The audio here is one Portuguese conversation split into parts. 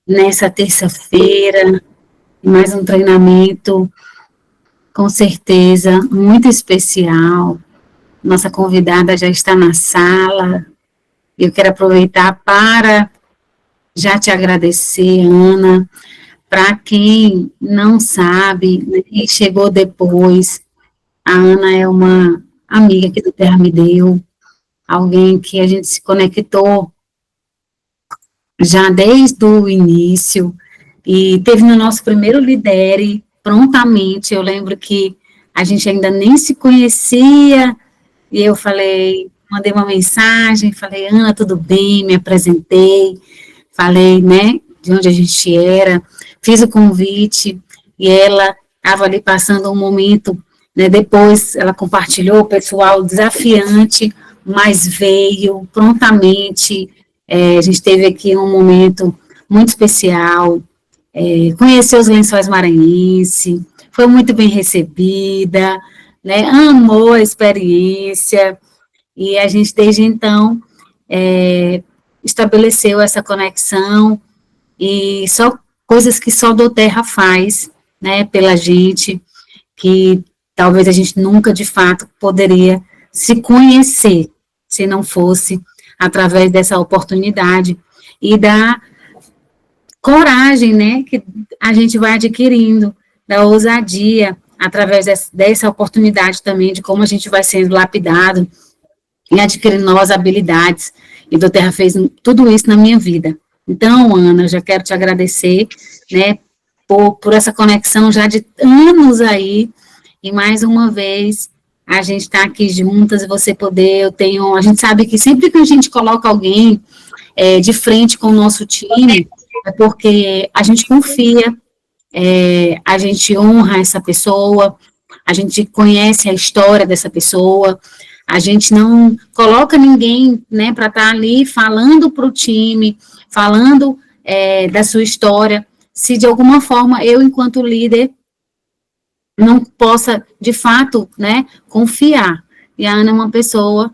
nessa terça-feira, mais um treinamento, com certeza, muito especial. Nossa convidada já está na sala. Eu quero aproveitar para já te agradecer, Ana. Para quem não sabe, né, e chegou depois, a Ana é uma amiga que do Terra me deu, alguém que a gente se conectou já desde o início, e teve no nosso primeiro Lidere, prontamente. Eu lembro que a gente ainda nem se conhecia, e eu falei, mandei uma mensagem, falei, Ana, tudo bem? Me apresentei, falei, né, de onde a gente era, fiz o convite, e ela estava ali passando um momento, né, depois ela compartilhou, pessoal, desafiante, mas veio prontamente. A gente teve aqui um momento muito especial, conheceu os Lençóis Maranhenses, foi muito bem recebida, né, amou a experiência, e a gente, desde então, estabeleceu essa conexão, e só coisas que só do Terra faz, né, pela gente, que talvez a gente nunca, de fato, poderia se conhecer, se não fosse através dessa oportunidade, e da coragem, né, que a gente vai adquirindo, da ousadia, através dessa oportunidade também, de como a gente vai sendo lapidado, e adquirindo novas habilidades, e do Terra fez tudo isso na minha vida. Então, Ana, eu já quero te agradecer, né, por essa conexão já de anos aí, e mais uma vez, a gente está aqui juntas, e você poder, a gente sabe que sempre que a gente coloca alguém de frente com o nosso time, é porque a gente confia, a gente honra essa pessoa, a gente conhece a história dessa pessoa, a gente não coloca ninguém, né, para estar ali falando para o time, falando da sua história, se de alguma forma eu, enquanto líder, não possa, de fato, né, confiar. E a Ana é uma pessoa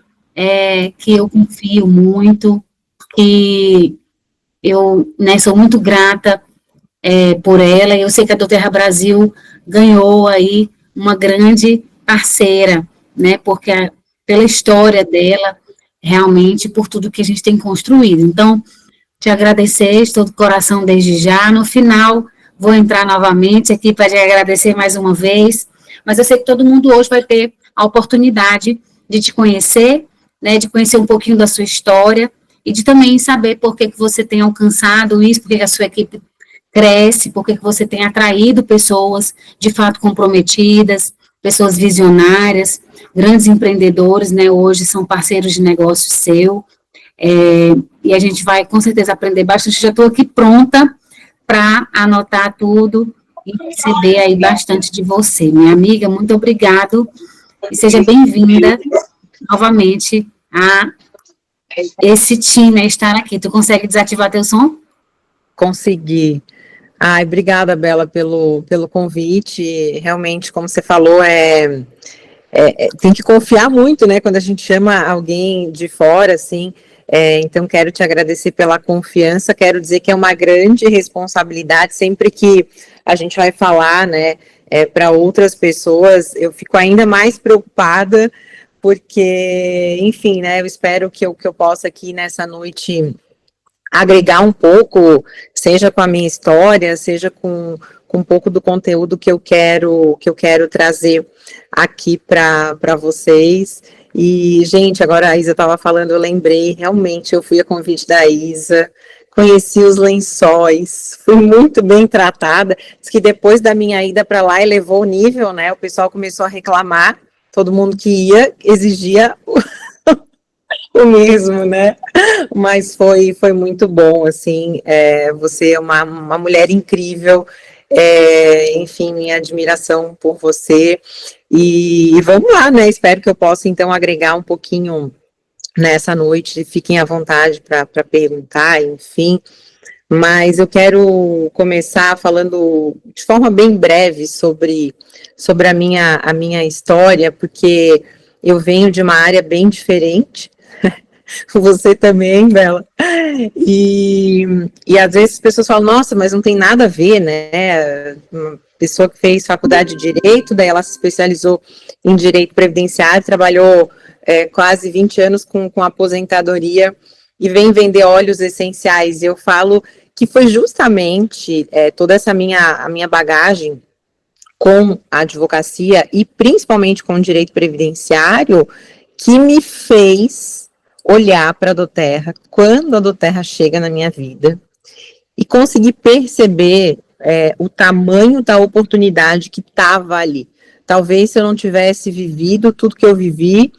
que eu confio muito, que eu, né, sou muito grata por ela, e eu sei que a do Terra Brasil ganhou aí uma grande parceira, né, porque pela história dela, realmente, por tudo que a gente tem construído. Então, te agradecer de todo o coração desde já. No final, vou entrar novamente aqui para te agradecer mais uma vez, mas eu sei que todo mundo hoje vai ter a oportunidade de te conhecer, né, de conhecer um pouquinho da sua história, e de também saber por que você tem alcançado isso, por que a sua equipe cresce, por que você tem atraído pessoas de fato comprometidas, pessoas visionárias, grandes empreendedores, né, hoje são parceiros de negócio seu, e a gente vai com certeza aprender bastante. Já estou aqui pronta para anotar tudo e receber aí bastante de você. Minha amiga, muito obrigado, e seja bem-vinda novamente a esse time, a estar aqui. Tu consegue desativar teu som? Consegui. Ai, obrigada, Bela, pelo convite. Realmente, como você falou, tem que confiar muito, né, quando a gente chama alguém de fora, assim. Então, quero te agradecer pela confiança, quero dizer que é uma grande responsabilidade, sempre que a gente vai falar, né, para outras pessoas, eu fico ainda mais preocupada, porque, enfim, né, eu espero que eu possa aqui nessa noite agregar um pouco, seja com a minha história, seja com um pouco do conteúdo que eu quero trazer aqui para vocês. E, gente, agora a Isa estava falando, eu lembrei, realmente, eu fui a convite da Isa, conheci os lençóis, fui muito bem tratada. Diz que depois da minha ida para lá, elevou o nível, né? O pessoal começou a reclamar, todo mundo que ia exigia o mesmo, né? Mas foi muito bom, assim, você é uma mulher incrível, enfim, minha admiração por você, e vamos lá, né, espero que eu possa, então, agregar um pouquinho nessa noite, fiquem à vontade para perguntar, enfim, mas eu quero começar falando de forma bem breve sobre a minha história, porque eu venho de uma área bem diferente, Você também, Bela. E às vezes as pessoas falam, nossa, mas não tem nada a ver, né? Uma pessoa que fez faculdade de Direito, daí ela se especializou em Direito Previdenciário, trabalhou quase 20 anos com aposentadoria e vem vender óleos essenciais. Eu falo que foi justamente toda essa a minha bagagem com a advocacia e principalmente com o direito previdenciário que me fez olhar para a doTERRA quando a doTERRA chega na minha vida e conseguir perceber o tamanho da oportunidade que estava ali. Talvez se eu não tivesse vivido tudo que eu vivi,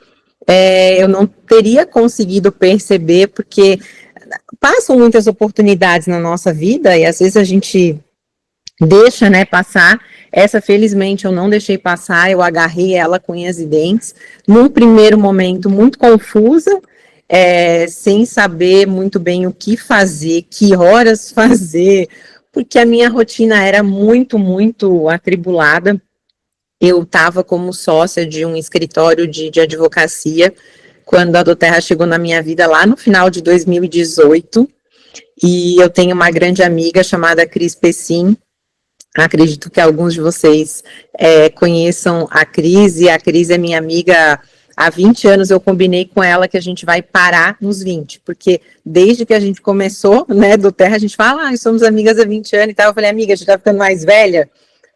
eu não teria conseguido perceber, porque passam muitas oportunidades na nossa vida e às vezes a gente deixa, né, passar. Essa, felizmente, eu não deixei passar, eu agarrei ela com unhas e dentes, num primeiro momento muito confusa, sem saber muito bem o que fazer, que horas fazer, porque a minha rotina era muito, muito atribulada. Eu estava como sócia de um escritório de advocacia, quando a doTERRA chegou na minha vida lá no final de 2018, e eu tenho uma grande amiga chamada Cris Pessim. Acredito que alguns de vocês conheçam a Cris, e a Cris é minha amiga há 20 anos. Eu combinei com ela que a gente vai parar nos 20, porque desde que a gente começou, né, doTERRA, a gente fala, somos amigas há 20 anos e tal. Eu falei, amiga, a gente tá ficando mais velha,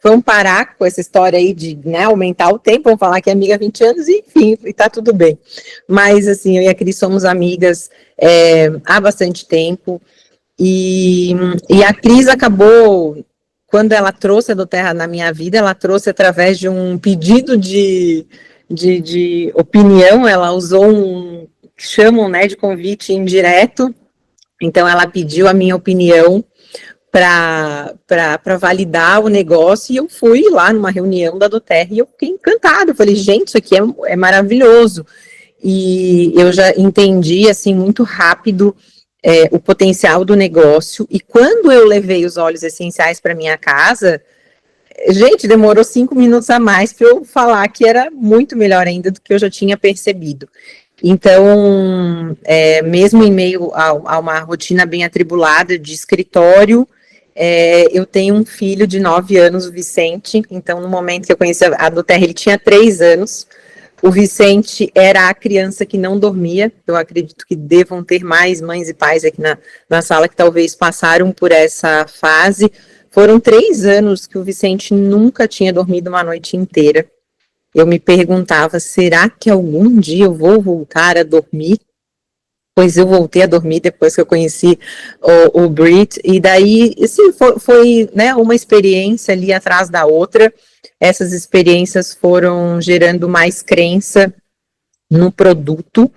vamos parar com essa história aí de, né, aumentar o tempo, vamos falar que é amiga há 20 anos, e enfim, e tá tudo bem. Mas, assim, eu e a Cris somos amigas há bastante tempo, e a Cris acabou, quando ela trouxe a doTERRA na minha vida, ela trouxe através de um pedido de opinião. Ela usou que chamam, né, de convite indireto. Então, ela pediu a minha opinião para validar o negócio, e eu fui lá numa reunião da doTERRA e eu fiquei encantada. Eu falei, gente, isso aqui é maravilhoso. E eu já entendi, assim, muito rápido o potencial do negócio. E quando eu levei os óleos essenciais para minha casa, gente, demorou 5 minutos a mais para eu falar que era muito melhor ainda do que eu já tinha percebido. Então, mesmo em meio a uma rotina bem atribulada de escritório, eu tenho um filho de 9 anos, o Vicente. Então, no momento que eu conheci a doTERRA, ele tinha 3 anos. O Vicente era a criança que não dormia. Eu acredito que devam ter mais mães e pais aqui na sala que talvez passaram por essa fase. Foram 3 anos que o Vicente nunca tinha dormido uma noite inteira. Eu me perguntava, será que algum dia eu vou voltar a dormir? Pois eu voltei a dormir depois que eu conheci o Brit, e daí, assim, foi né, uma experiência ali atrás da outra. Essas experiências foram gerando mais crença no produto.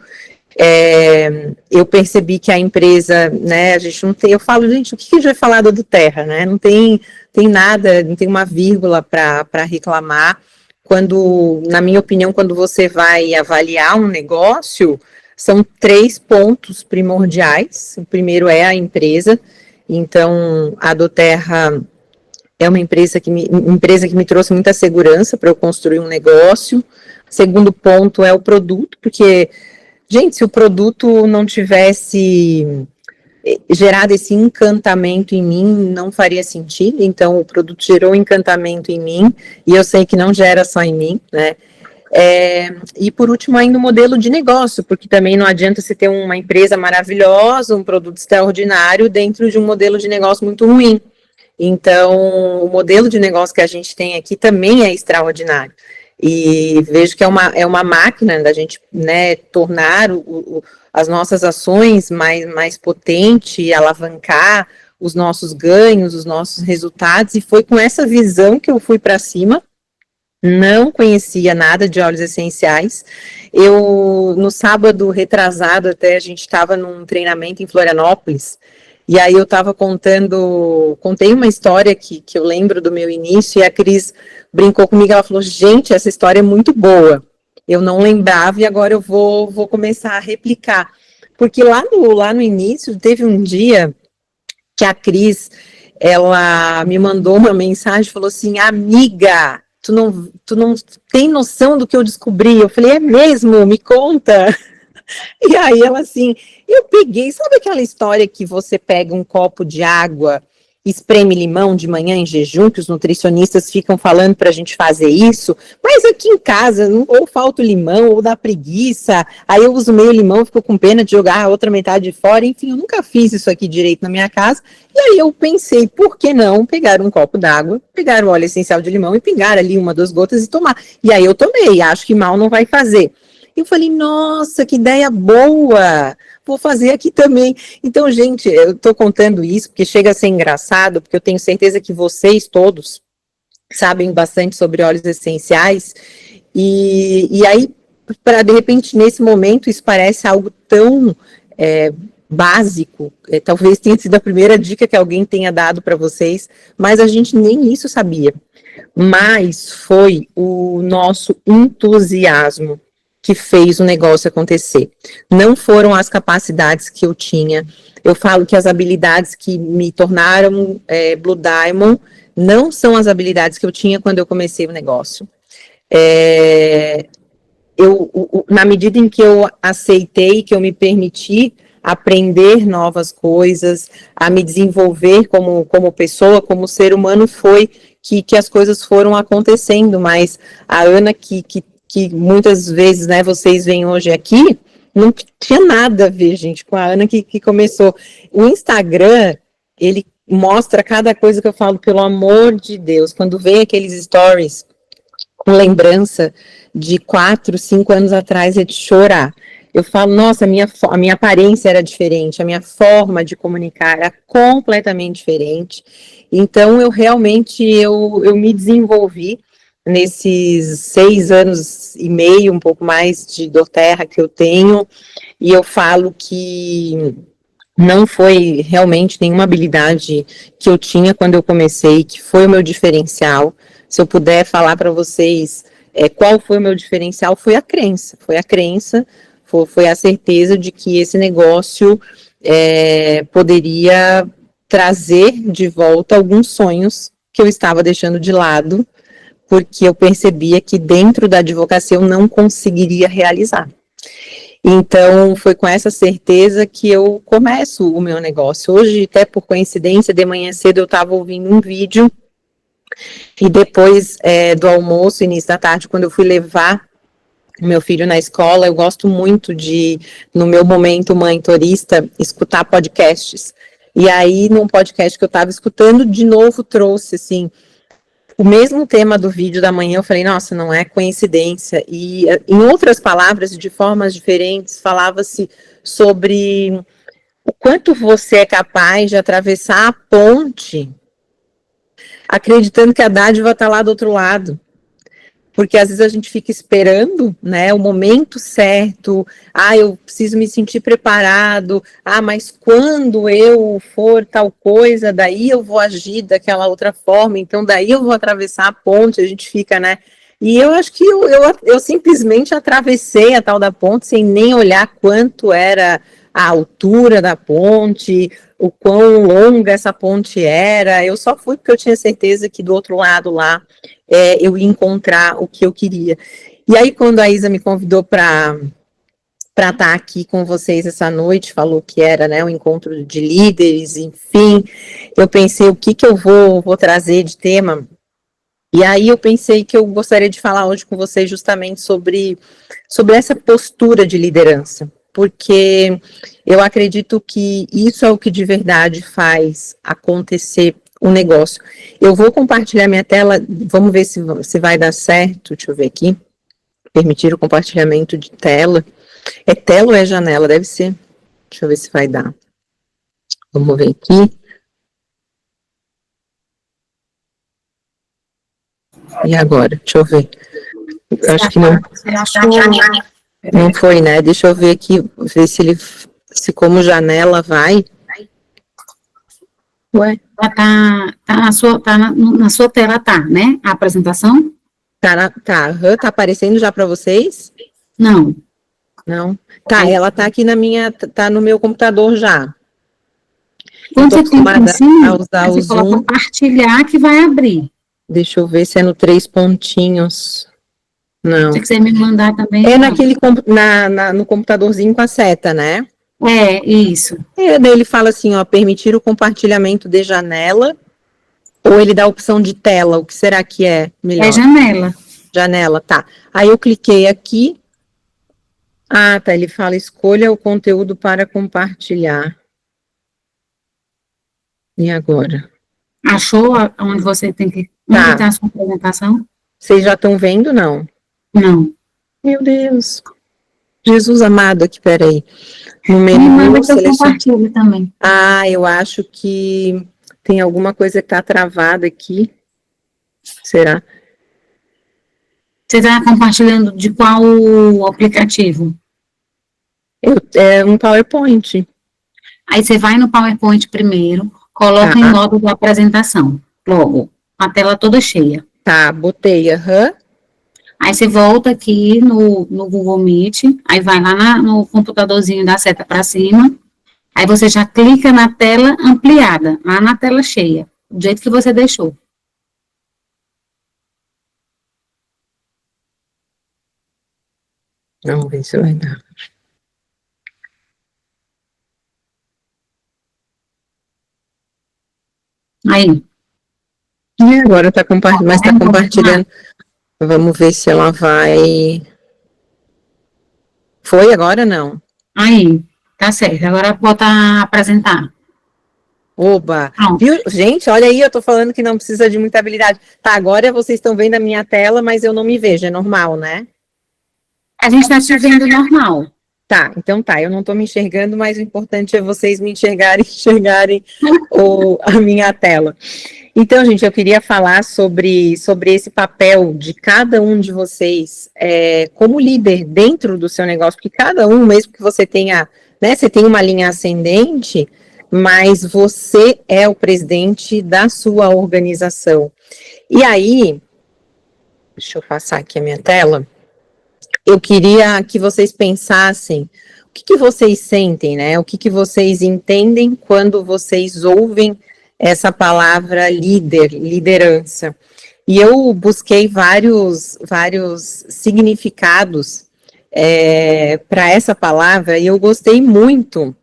Eu percebi que a empresa, né, a gente não tem, eu falo, gente, o que a gente vai falar da doTERRA, né, não tem nada, não tem uma vírgula para reclamar. Quando, na minha opinião, quando você vai avaliar um negócio, são 3 pontos primordiais. O primeiro é a empresa. Então, a doTERRA é uma empresa que me trouxe muita segurança para eu construir um negócio. Segundo ponto é o produto, porque, gente, se o produto não tivesse gerado esse encantamento em mim, não faria sentido. Então, o produto gerou encantamento em mim, e eu sei que não gera só em mim, né? E por último, ainda o modelo de negócio, porque também não adianta você ter uma empresa maravilhosa, um produto extraordinário dentro de um modelo de negócio muito ruim. Então, o modelo de negócio que a gente tem aqui também é extraordinário. E vejo que é uma máquina da gente, né, tornar as nossas ações mais potente, alavancar os nossos ganhos, os nossos resultados, e foi com essa visão que eu fui para cima. Não conhecia nada de óleos essenciais. No sábado retrasado, até a gente estava num treinamento em Florianópolis, e aí eu estava contei uma história que eu lembro do meu início, e a Cris brincou comigo, ela falou, gente, essa história é muito boa. Eu não lembrava, e agora eu vou começar a replicar. Porque lá no início, teve um dia que a Cris, ela me mandou uma mensagem, falou assim, amiga, tu não tem noção do que eu descobri? Eu falei, é mesmo? Me conta. E aí ela assim, eu peguei, sabe aquela história que você pega um copo de água, espreme limão de manhã em jejum, que os nutricionistas ficam falando para a gente fazer isso, mas aqui em casa ou falta o limão ou dá preguiça, aí eu uso meio limão, fico com pena de jogar a outra metade fora, enfim, eu nunca fiz isso aqui direito na minha casa, e aí eu pensei, por que não pegar um copo d'água, pegar o óleo essencial de limão e pingar ali 1, 2 gotas e tomar, e aí eu tomei, acho que mal não vai fazer. Eu falei, nossa, que ideia boa! Vou fazer aqui também. Então, gente, eu estou contando isso porque chega a ser engraçado, porque eu tenho certeza que vocês todos sabem bastante sobre óleos essenciais, e aí, para de repente, nesse momento, isso parece algo tão básico, talvez tenha sido a primeira dica que alguém tenha dado para vocês, mas a gente nem isso sabia. Mas foi o nosso entusiasmo que fez o negócio acontecer. Não foram as capacidades que eu tinha. Eu falo que as habilidades que me tornaram Blue Diamond não são as habilidades que eu tinha quando eu comecei o negócio. Na medida em que eu aceitei, que eu me permiti aprender novas coisas, a me desenvolver como pessoa, como ser humano, foi que as coisas foram acontecendo, mas a Ana que muitas vezes, né, vocês veem hoje aqui, não tinha nada a ver, gente, com a Ana que começou. O Instagram, ele mostra cada coisa que eu falo, pelo amor de Deus, quando vem aqueles stories com lembrança de 4, 5 anos atrás, é de chorar. Eu falo, nossa, a minha aparência era diferente, a minha forma de comunicar era completamente diferente. Então, eu realmente, eu me desenvolvi nesses 6 anos e meio, um pouco mais de doTERRA que eu tenho, e eu falo que não foi realmente nenhuma habilidade que eu tinha quando eu comecei, que foi o meu diferencial. Se eu puder falar para vocês qual foi o meu diferencial, foi a crença, foi a certeza de que esse negócio poderia trazer de volta alguns sonhos que eu estava deixando de lado, porque eu percebia que dentro da advocacia eu não conseguiria realizar. Então, foi com essa certeza que eu começo o meu negócio. Hoje, até por coincidência, de manhã cedo eu estava ouvindo um vídeo e depois do almoço, início da tarde, quando eu fui levar o meu filho na escola, eu gosto muito de, no meu momento mãe turista, escutar podcasts. E aí, num podcast que eu estava escutando, de novo trouxe, assim, o mesmo tema do vídeo da manhã. Eu falei, nossa, não é coincidência. E, em outras palavras, de formas diferentes, falava-se sobre o quanto você é capaz de atravessar a ponte acreditando que a dádiva está lá do outro lado. Porque às vezes a gente fica esperando, né, o momento certo, eu preciso me sentir preparado, mas quando eu for tal coisa, daí eu vou agir daquela outra forma, então daí eu vou atravessar a ponte, a gente fica, né, e eu acho que eu simplesmente atravessei a tal da ponte sem nem olhar quanto era a altura da ponte, o quão longa essa ponte era, eu só fui porque eu tinha certeza que do outro lado lá, eu ia encontrar o que eu queria. E aí, quando a Isa me convidou para estar aqui com vocês essa noite, falou que era, né, um encontro de líderes, enfim, eu pensei o que eu vou trazer de tema, e aí eu pensei que eu gostaria de falar hoje com vocês justamente sobre essa postura de liderança, porque eu acredito que isso é o que de verdade faz acontecer um negócio. Eu vou compartilhar minha tela, vamos ver se vai dar certo, deixa eu ver aqui, permitir o compartilhamento de tela. É tela ou é janela? Deve ser. Deixa eu ver se vai dar. Vamos ver aqui. E agora? Deixa eu ver. Eu acho que não foi, né? Deixa eu ver aqui, ver se como janela vai. Ué? Na sua tela, né? A apresentação? Tá aparecendo já para vocês? Não. Não? Tá, ela tá aqui tá no meu computador já. Quando você clica em cima, você coloca compartilhar que vai abrir. Deixa eu ver se é no 3 pontinhos. Não. Se quiser me mandar também. É Não. naquele, no computadorzinho com a seta, né? É, isso. Daí ele fala assim, ó, permitir o compartilhamento de janela, ou ele dá a opção de tela, o que será que é melhor? É janela. Janela, tá. Aí eu cliquei aqui. Ah, tá, ele fala, escolha o conteúdo para compartilhar. E agora? Achou onde você tem que... Tá. Onde está a sua apresentação? Vocês já estão vendo, não? Não. Meu Deus. Jesus amado aqui, peraí. No Me manda menu, que eu compartilho também. Ah, eu acho que tem alguma coisa que está travada aqui. Será? Você está compartilhando de qual aplicativo? É um PowerPoint. Aí você vai no PowerPoint primeiro, coloca em modo de apresentação, logo, a tela toda cheia. Tá, botei, aham. Aí você volta aqui no Google Meet, aí vai lá no computadorzinho da seta para cima, aí você já clica na tela ampliada, lá na tela cheia, do jeito que você deixou. Vamos ver se vai dar. Aí. E agora tá compartilhando, mas tá compartilhando. Vamos ver se ela vai. Foi agora não? Aí, tá certo. Agora bota apresentar. Oba! Pronto. Viu? Gente, olha aí, eu tô falando que não precisa de muita habilidade. Tá, agora vocês estão vendo a minha tela, mas eu não me vejo, é normal, né? A gente tá te vendo normal. Tá, então tá, eu não tô me enxergando, mas o importante é vocês me enxergarem a minha tela. Então, gente, eu queria falar sobre esse papel de cada um de vocês como líder dentro do seu negócio, porque cada um, mesmo que você tenha, né, você tem uma linha ascendente, mas você é o presidente da sua organização. E aí, deixa eu passar aqui a minha tela, eu queria que vocês pensassem o que vocês sentem, né? O que vocês entendem quando vocês ouvem essa palavra líder, liderança. E eu busquei vários significados para essa palavra e eu gostei muito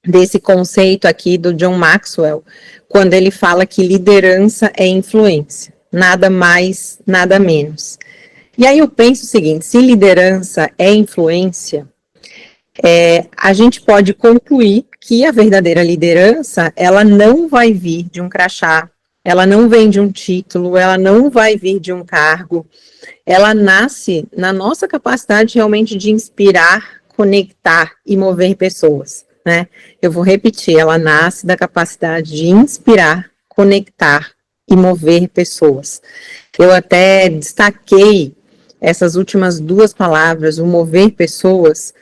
desse conceito aqui do John Maxwell, quando ele fala que liderança é influência, nada mais, nada menos. E aí eu penso o seguinte, se liderança é influência, a gente pode concluir que a verdadeira liderança, ela não vai vir de um crachá, ela não vem de um título, ela não vai vir de um cargo, ela nasce na nossa capacidade realmente de inspirar, conectar e mover pessoas, né? Eu vou repetir, ela nasce da capacidade de inspirar, conectar e mover pessoas. Eu até destaquei essas últimas duas palavras, o mover pessoas,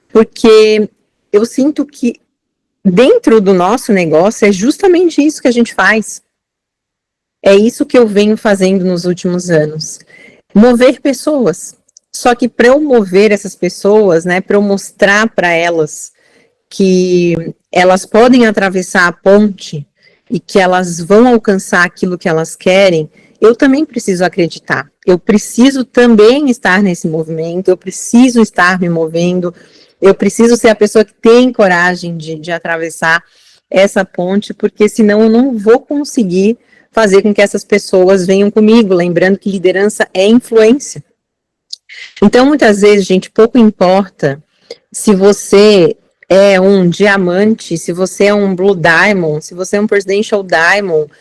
porque eu sinto que dentro do nosso negócio é justamente isso que a gente faz. É isso que eu venho fazendo nos últimos anos. Mover pessoas. Só que para eu mover essas pessoas, né, para eu mostrar para elas que elas podem atravessar a ponte e que elas vão alcançar aquilo que elas querem, eu também preciso acreditar. Eu preciso também estar nesse movimento, eu preciso estar me movendo, eu preciso ser a pessoa que tem coragem de atravessar essa ponte, porque senão eu não vou conseguir fazer com que essas pessoas venham comigo, lembrando que liderança é influência. Então, muitas vezes, gente, pouco importa se você é um diamante, se você é um Blue Diamond, se você é um Presidential Diamond,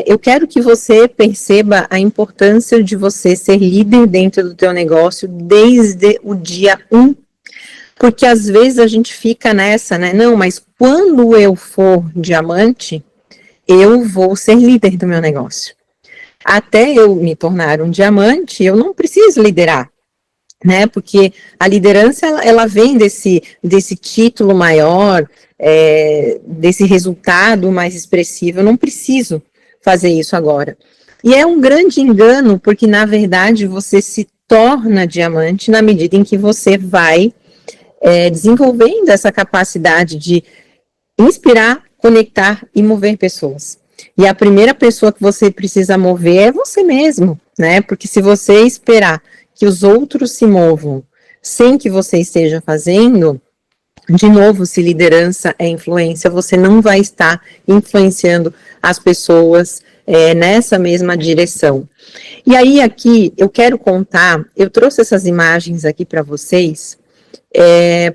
eu quero que você perceba a importância de você ser líder dentro do teu negócio desde o dia 1, porque às vezes a gente fica nessa, né, não, mas quando eu for diamante, eu vou ser líder do meu negócio. Até eu me tornar um diamante, eu não preciso liderar, né, porque a liderança, ela vem desse título maior, desse resultado mais expressivo, eu não preciso fazer isso agora. E é um grande engano, porque na verdade você se torna diamante na medida em que você vai desenvolvendo essa capacidade de inspirar, conectar e mover pessoas. E a primeira pessoa que você precisa mover é você mesmo, né, porque se você esperar que os outros se movam sem que você esteja fazendo, de novo, se liderança é influência, você não vai estar influenciando as pessoas nessa mesma direção. E aí aqui eu quero contar, eu trouxe essas imagens aqui para vocês,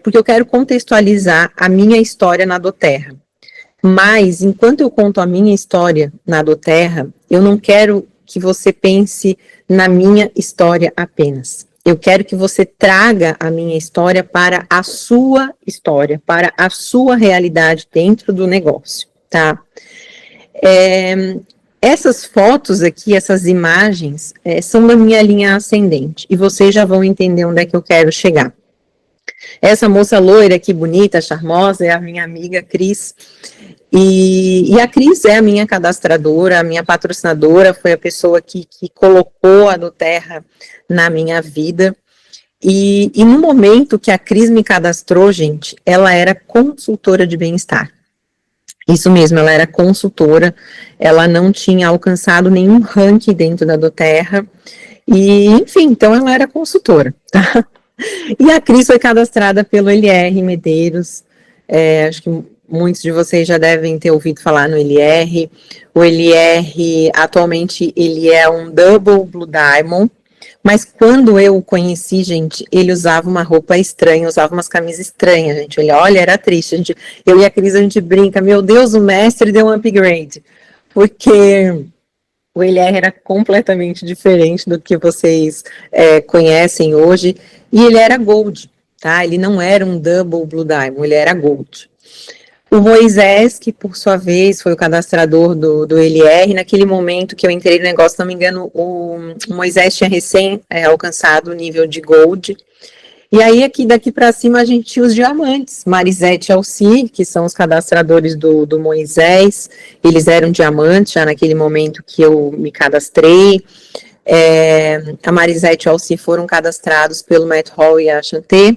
porque eu quero contextualizar a minha história na doTERRA. Mas, enquanto eu conto a minha história na doTERRA, eu não quero que você pense na minha história apenas. Eu quero que você traga a minha história para a sua história, para a sua realidade dentro do negócio, tá? Essas fotos aqui, essas imagens, são da minha linha ascendente, e vocês já vão entender onde é que eu quero chegar. Essa moça loira aqui, bonita, charmosa, é a minha amiga Cris, e a Cris é a minha cadastradora, a minha patrocinadora, foi a pessoa que colocou a doTERRA na minha vida, e no momento que a Cris me cadastrou, gente, ela era consultora de bem-estar. Isso mesmo, ela era consultora, ela não tinha alcançado nenhum ranking dentro da doTERRA, e enfim, então ela era consultora, tá? E a Cris foi cadastrada pelo LR Medeiros, acho que muitos de vocês já devem ter ouvido falar no LR. O LR, atualmente, ele é um Double Blue Diamond, mas quando eu o conheci, gente, ele usava uma roupa estranha, usava umas camisas estranhas, gente. Olha, era triste. Eu e a Cris, a gente brinca, meu Deus, o mestre deu um upgrade, porque o LR era completamente diferente do que vocês conhecem hoje, e ele era Gold, tá? Ele não era um Double Blue Diamond, ele era Gold. O Moisés, que por sua vez foi o cadastrador do LR, naquele momento que eu entrei no negócio, se não me engano, o Moisés tinha recém alcançado o nível de Gold. E aí, daqui para cima, a gente tinha os diamantes, Marisete e Alci, que são os cadastradores do Moisés, eles eram diamantes já naquele momento que eu me cadastrei. A Marisete e a Alci foram cadastrados pelo Matt Hall e a Chanté,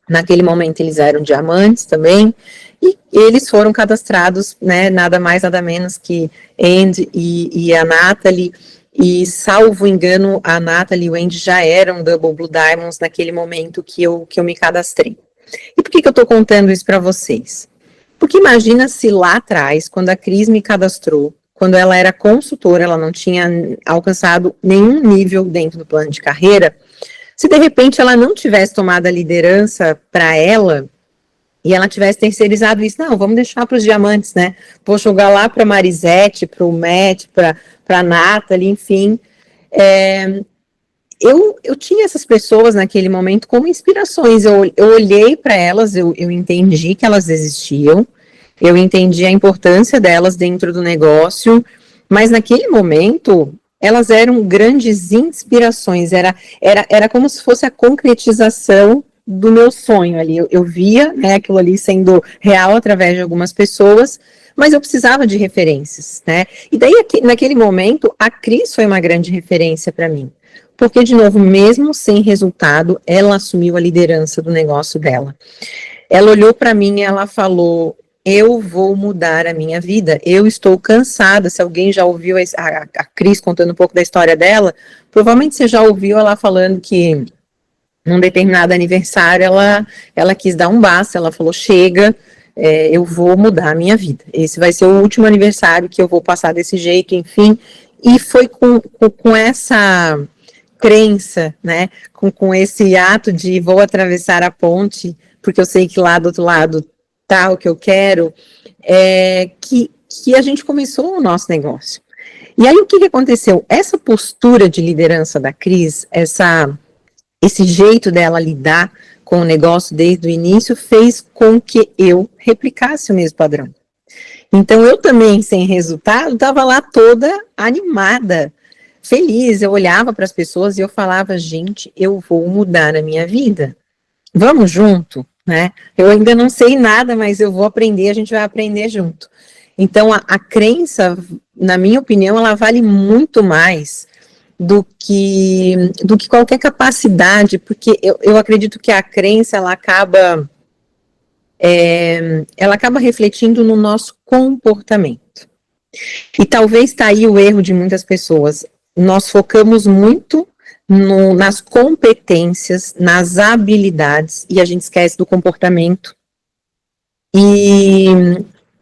naquele momento eles eram diamantes também, e eles foram cadastrados, né, nada mais, nada menos que Andy e a Nathalie, e salvo engano, a Nathalie e o Andy já eram Double Blue Diamonds naquele momento que eu me cadastrei. E por que eu estou contando isso para vocês? Porque imagina se lá atrás, quando a Cris me cadastrou, quando ela era consultora, ela não tinha alcançado nenhum nível dentro do plano de carreira, se de repente ela não tivesse tomado a liderança para ela, e ela tivesse terceirizado isso, não, vamos deixar para os diamantes, né? Vou jogar lá para a Marisete, para o Matt, para a Nathalie, enfim. Eu tinha essas pessoas naquele momento como inspirações, eu olhei para elas, eu entendi que elas existiam, eu entendi a importância delas dentro do negócio, mas naquele momento elas eram grandes inspirações, era como se fosse a concretização do meu sonho ali, eu via, né, aquilo ali sendo real através de algumas pessoas, mas eu precisava de referências, né, e daí naquele momento a Cris foi uma grande referência para mim, porque de novo, mesmo sem resultado, ela assumiu a liderança do negócio dela, ela olhou para mim e ela falou, eu vou mudar a minha vida, eu estou cansada, se alguém já ouviu a Cris contando um pouco da história dela, provavelmente você já ouviu ela falando que num determinado aniversário, ela quis dar um basta, ela falou, chega, eu vou mudar a minha vida, esse vai ser o último aniversário que eu vou passar desse jeito, enfim, e foi com essa crença, né, com esse ato de vou atravessar a ponte, porque eu sei que lá do outro lado tá o que eu quero, que a gente começou o nosso negócio. E aí o que aconteceu? Essa postura de liderança da Cris, esse jeito dela lidar com o negócio desde o início fez com que eu replicasse o mesmo padrão. Então, eu também, sem resultado, estava lá toda animada, feliz. Eu olhava para as pessoas e eu falava, gente, eu vou mudar a minha vida. Vamos junto, né? Eu ainda não sei nada, mas eu vou aprender, a gente vai aprender junto. Então, a crença, na minha opinião, ela vale muito mais do que qualquer capacidade, porque eu acredito que a crença, ela acaba refletindo no nosso comportamento. E talvez está aí o erro de muitas pessoas. Nós focamos muito nas competências, nas habilidades, e a gente esquece do comportamento. E,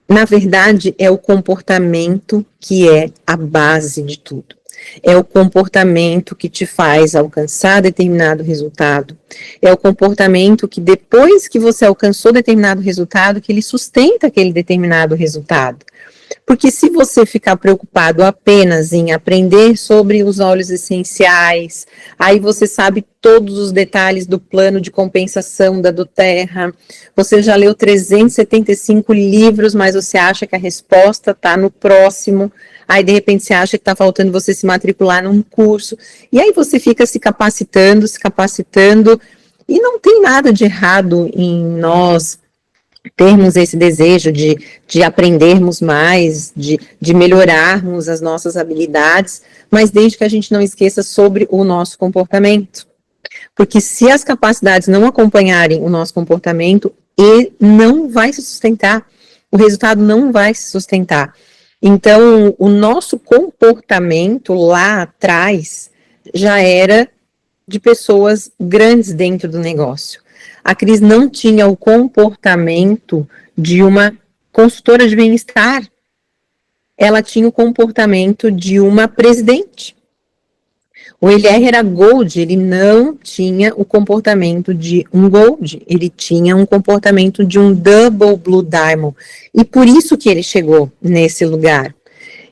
na verdade, é o comportamento que é a base de tudo. É o comportamento que te faz alcançar determinado resultado. É o comportamento que, depois que você alcançou determinado resultado, que ele sustenta aquele determinado resultado. Porque se você ficar preocupado apenas em aprender sobre os óleos essenciais, aí você sabe todos os detalhes do plano de compensação da doTERRA, você já leu 375 livros, mas você acha que a resposta está no próximo, aí de repente você acha que está faltando você se matricular num curso, e aí você fica se capacitando, e não tem nada de errado em nós termos esse desejo de aprendermos mais, de melhorarmos as nossas habilidades, mas desde que a gente não esqueça sobre o nosso comportamento. Porque se as capacidades não acompanharem o nosso comportamento, ele não vai se sustentar, o resultado não vai se sustentar. Então, o nosso comportamento lá atrás já era de pessoas grandes dentro do negócio. A Cris não tinha o comportamento de uma consultora de bem-estar. Ela tinha o comportamento de uma presidente. O LR era Gold, ele não tinha o comportamento de um Gold, ele tinha um comportamento de um Double Blue Diamond. E por isso que ele chegou nesse lugar.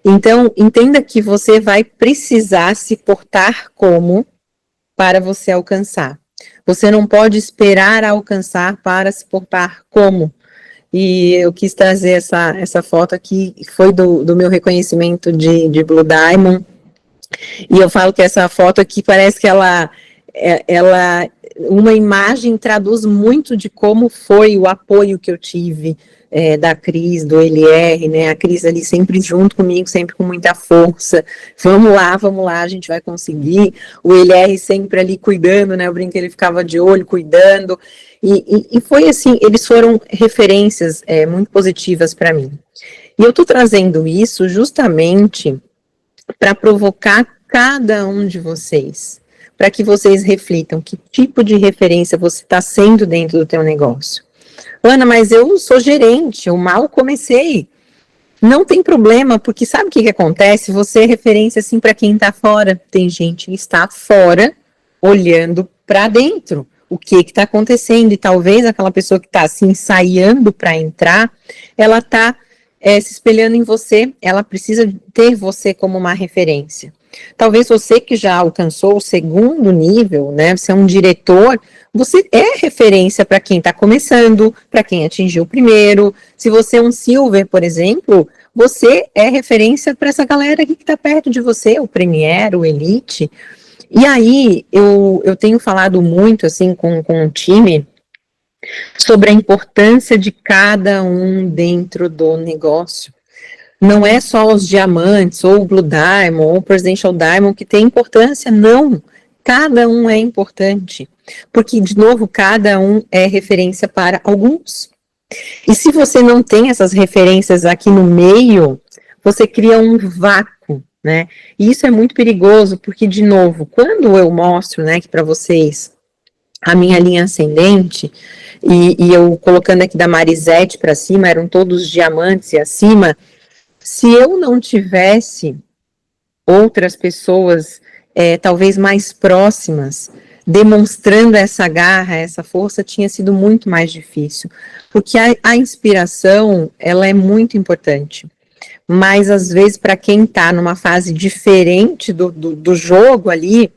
Então, entenda que você vai precisar se portar como para você alcançar. Você não pode esperar alcançar para se portar como. E eu quis trazer essa foto aqui, foi do meu reconhecimento de Blue Diamond. E eu falo que essa foto aqui parece que ela uma imagem traduz muito de como foi o apoio que eu tive da Cris, do LR, né, a Cris ali sempre junto comigo, sempre com muita força, vamos lá, a gente vai conseguir, o LR sempre ali cuidando, né, eu brinco que ele ficava de olho, cuidando, e foi assim, eles foram referências muito positivas para mim. E eu estou trazendo isso justamente para provocar cada um de vocês, para que vocês reflitam que tipo de referência você está sendo dentro do teu negócio. Ana, mas eu sou gerente, eu mal comecei. Não tem problema, porque sabe o que acontece? Você é referência assim para quem está fora. Tem gente que está fora olhando para dentro. O que está acontecendo? E talvez aquela pessoa que está se ensaiando para entrar, ela está se espelhando em você, ela precisa ter você como uma referência. Talvez você que já alcançou o segundo nível, né, você é um diretor, você é referência para quem está começando, para quem atingiu o primeiro. Se você é um silver, por exemplo, você é referência para essa galera aqui que está perto de você, o premier, o elite. E aí, eu tenho falado muito, assim, com o time, sobre a importância de cada um dentro do negócio. Não é só os diamantes, ou o Blue Diamond, ou o Presidential Diamond que tem importância, não. Cada um é importante, porque, de novo, cada um é referência para alguns. E se você não tem essas referências aqui no meio, você cria um vácuo, né? E isso é muito perigoso, porque, de novo, quando eu mostro, né, que para vocês a minha linha ascendente, e eu colocando aqui da Marisete para cima, eram todos diamantes e acima, se eu não tivesse outras pessoas, talvez mais próximas, demonstrando essa garra, essa força, tinha sido muito mais difícil, porque a inspiração, ela é muito importante, mas às vezes para quem está numa fase diferente do jogo ali,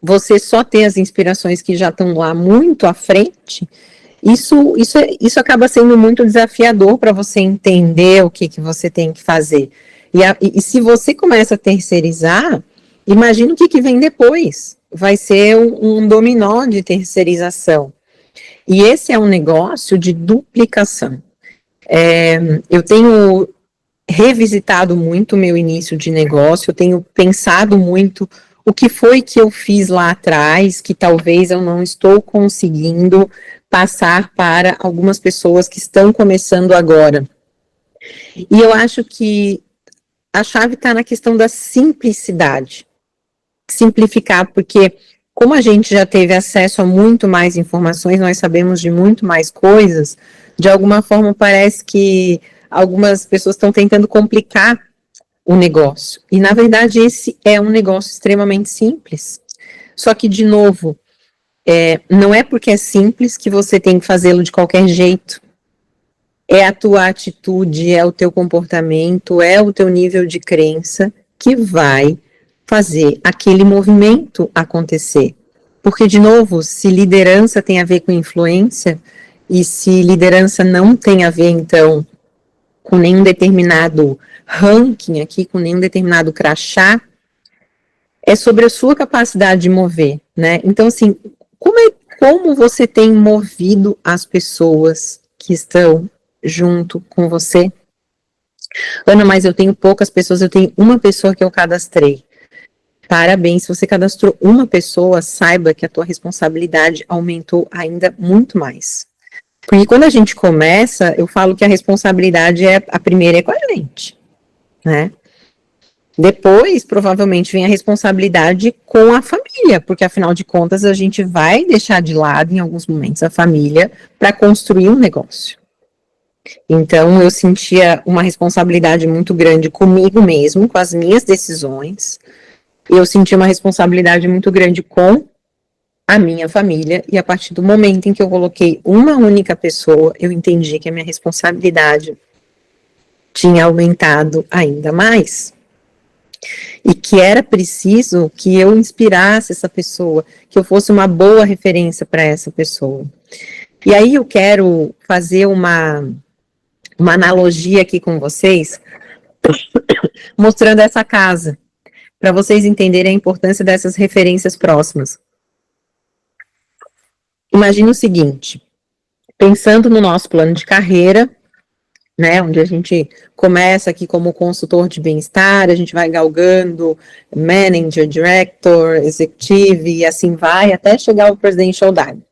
você só ter as inspirações que já estão lá muito à frente, isso acaba sendo muito desafiador para você entender o que você tem que fazer. E se você começa a terceirizar, imagina o que vem depois. Vai ser um dominó de terceirização. E esse é um negócio de duplicação. Eu tenho revisitado muito o meu início de negócio, eu tenho pensado muito o que foi que eu fiz lá atrás, que talvez eu não estou conseguindo passar para algumas pessoas que estão começando agora. E eu acho que a chave está na questão da simplicidade. simplificar, porque como a gente já teve acesso a muito mais informações, nós sabemos de muito mais coisas, de alguma forma parece que algumas pessoas estão tentando complicar o negócio. E, na verdade, esse é um negócio extremamente simples. Só que, de novo, não é porque é simples que você tem que fazê-lo de qualquer jeito. É a tua atitude, é o teu comportamento, é o teu nível de crença que vai fazer aquele movimento acontecer. Porque, de novo, se liderança tem a ver com influência, e se liderança não tem a ver, então, com nenhum determinado ranking aqui, com nenhum determinado crachá, é sobre a sua capacidade de mover, né? Então, assim, como você tem movido as pessoas que estão junto com você? Ana, mas eu tenho poucas pessoas, eu tenho uma pessoa que eu cadastrei. Parabéns, se você cadastrou uma pessoa, saiba que a tua responsabilidade aumentou ainda muito mais. Porque quando a gente começa, eu falo que a responsabilidade a primeira é com a gente, né? Depois, provavelmente, vem a responsabilidade com a família, porque afinal de contas a gente vai deixar de lado em alguns momentos a família para construir um negócio. Então, eu sentia uma responsabilidade muito grande comigo mesmo, com as minhas decisões, e eu sentia uma responsabilidade muito grande com a minha família, e a partir do momento em que eu coloquei uma única pessoa, eu entendi que a minha responsabilidade tinha aumentado ainda mais. E que era preciso que eu inspirasse essa pessoa, que eu fosse uma boa referência para essa pessoa. E aí eu quero fazer uma analogia aqui com vocês, mostrando essa casa, para vocês entenderem a importância dessas referências próximas. Imagina o seguinte, pensando no nosso plano de carreira, né, onde a gente começa aqui como consultor de bem-estar, a gente vai galgando manager, director, executive, e assim vai, até chegar ao Presidential Diamond.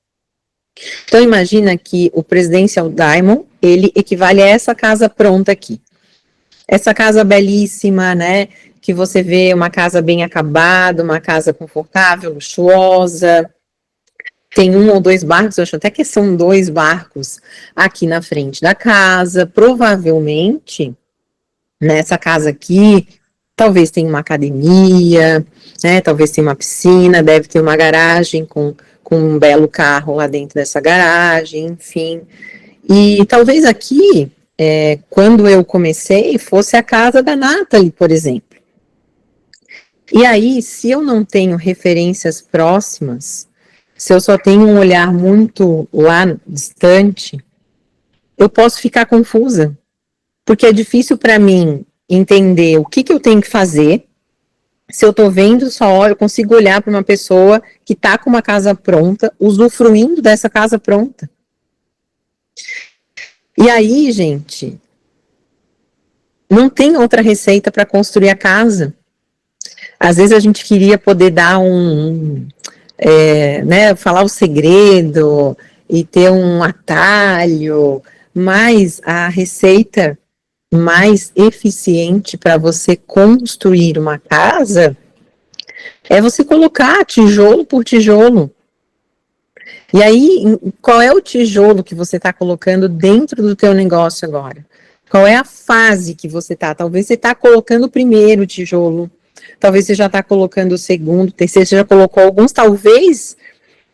Então, imagina que o Presidential Diamond, ele equivale a essa casa pronta aqui. Essa casa belíssima, né, que você vê uma casa bem acabada, uma casa confortável, luxuosa, tem 1 ou 2 barcos, eu acho até que são 2 barcos aqui na frente da casa, provavelmente, nessa casa aqui, talvez tenha uma academia, né, talvez tenha uma piscina, deve ter uma garagem com um belo carro lá dentro dessa garagem, enfim. E talvez aqui, quando eu comecei, fosse a casa da Nathalie, por exemplo. E aí, se eu não tenho referências próximas, se eu só tenho um olhar muito lá distante, eu posso ficar confusa, porque é difícil para mim entender o que eu tenho que fazer. Se eu estou vendo só, eu consigo olhar para uma pessoa que está com uma casa pronta, usufruindo dessa casa pronta. E aí, gente, não tem outra receita para construir a casa. Às vezes a gente queria poder dar né, falar o segredo e ter um atalho, mas a receita mais eficiente para você construir uma casa é você colocar tijolo por tijolo. E aí, qual é o tijolo que você está colocando dentro do teu negócio agora? Qual é a fase que você está? Talvez você está colocando o primeiro tijolo, talvez você já está colocando o segundo, terceiro, você já colocou alguns, talvez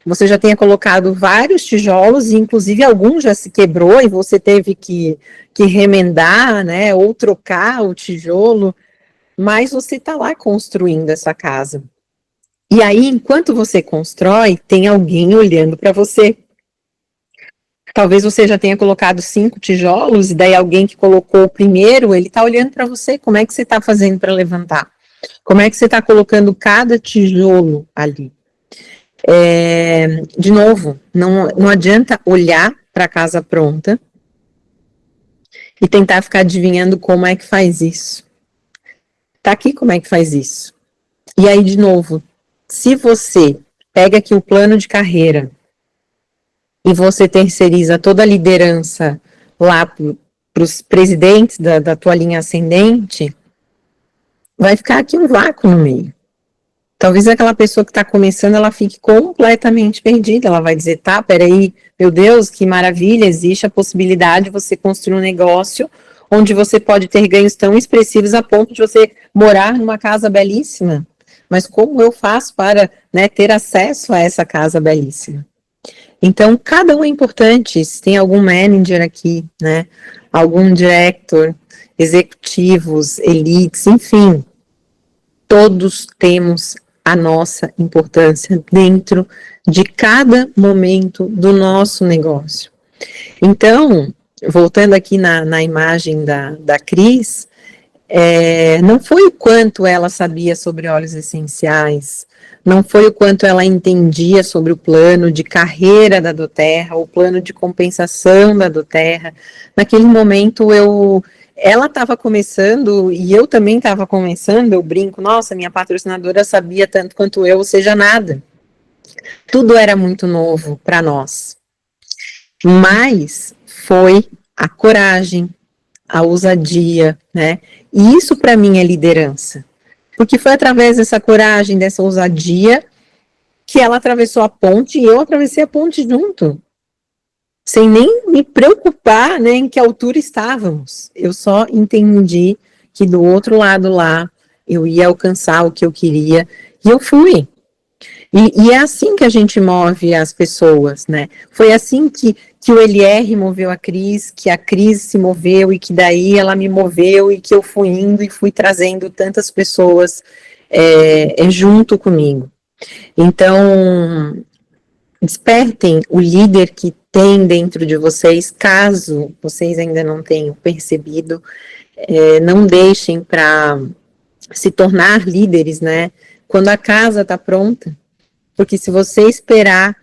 você já tenha colocado vários tijolos, e inclusive algum já se quebrou e você teve que remendar, né, ou trocar o tijolo, mas você está lá construindo essa casa. E aí, enquanto você constrói, tem alguém olhando para você. Talvez você já tenha colocado 5 tijolos, e daí alguém que colocou o primeiro, ele está olhando para você, como é que você está fazendo para levantar? Como é que você está colocando cada tijolo ali? De novo, não adianta olhar para a casa pronta e tentar ficar adivinhando como é que faz isso. Tá aqui como é que faz isso. E aí, de novo, se você pega aqui o plano de carreira e você terceiriza toda a liderança lá para os presidentes da tua linha ascendente, vai ficar aqui um vácuo no meio. Talvez aquela pessoa que está começando, ela fique completamente perdida, ela vai dizer, tá, peraí, meu Deus, que maravilha, existe a possibilidade de você construir um negócio onde você pode ter ganhos tão expressivos a ponto de você morar numa casa belíssima, mas como eu faço para, né, ter acesso a essa casa belíssima? Então, cada um é importante. Se tem algum manager aqui, né, algum director, executivos, elites, enfim, todos temos a nossa importância dentro de cada momento do nosso negócio. Então, voltando aqui na imagem da Cris, não foi o quanto ela sabia sobre óleos essenciais, não foi o quanto ela entendia sobre o plano de carreira da doTERRA, o plano de compensação da doTERRA. Naquele momento ela estava começando e eu também estava começando, eu brinco, nossa, minha patrocinadora sabia tanto quanto eu, ou seja, nada. Tudo era muito novo para nós. Mas foi a coragem, a ousadia, né? E isso para mim é liderança. Porque foi através dessa coragem, dessa ousadia, que ela atravessou a ponte e eu atravessei a ponte junto. Sem nem me preocupar, né, em que altura estávamos. Eu só entendi que do outro lado lá, eu ia alcançar o que eu queria, e eu fui. E é assim que a gente move as pessoas, né? Foi assim que o LR moveu a Cris, que a Cris se moveu, e que daí ela me moveu, e que eu fui indo e fui trazendo tantas pessoas junto comigo. Então, despertem o líder que tem dentro de vocês, caso vocês ainda não tenham percebido, não deixem para se tornar líderes, né? Quando a casa está pronta, porque se você esperar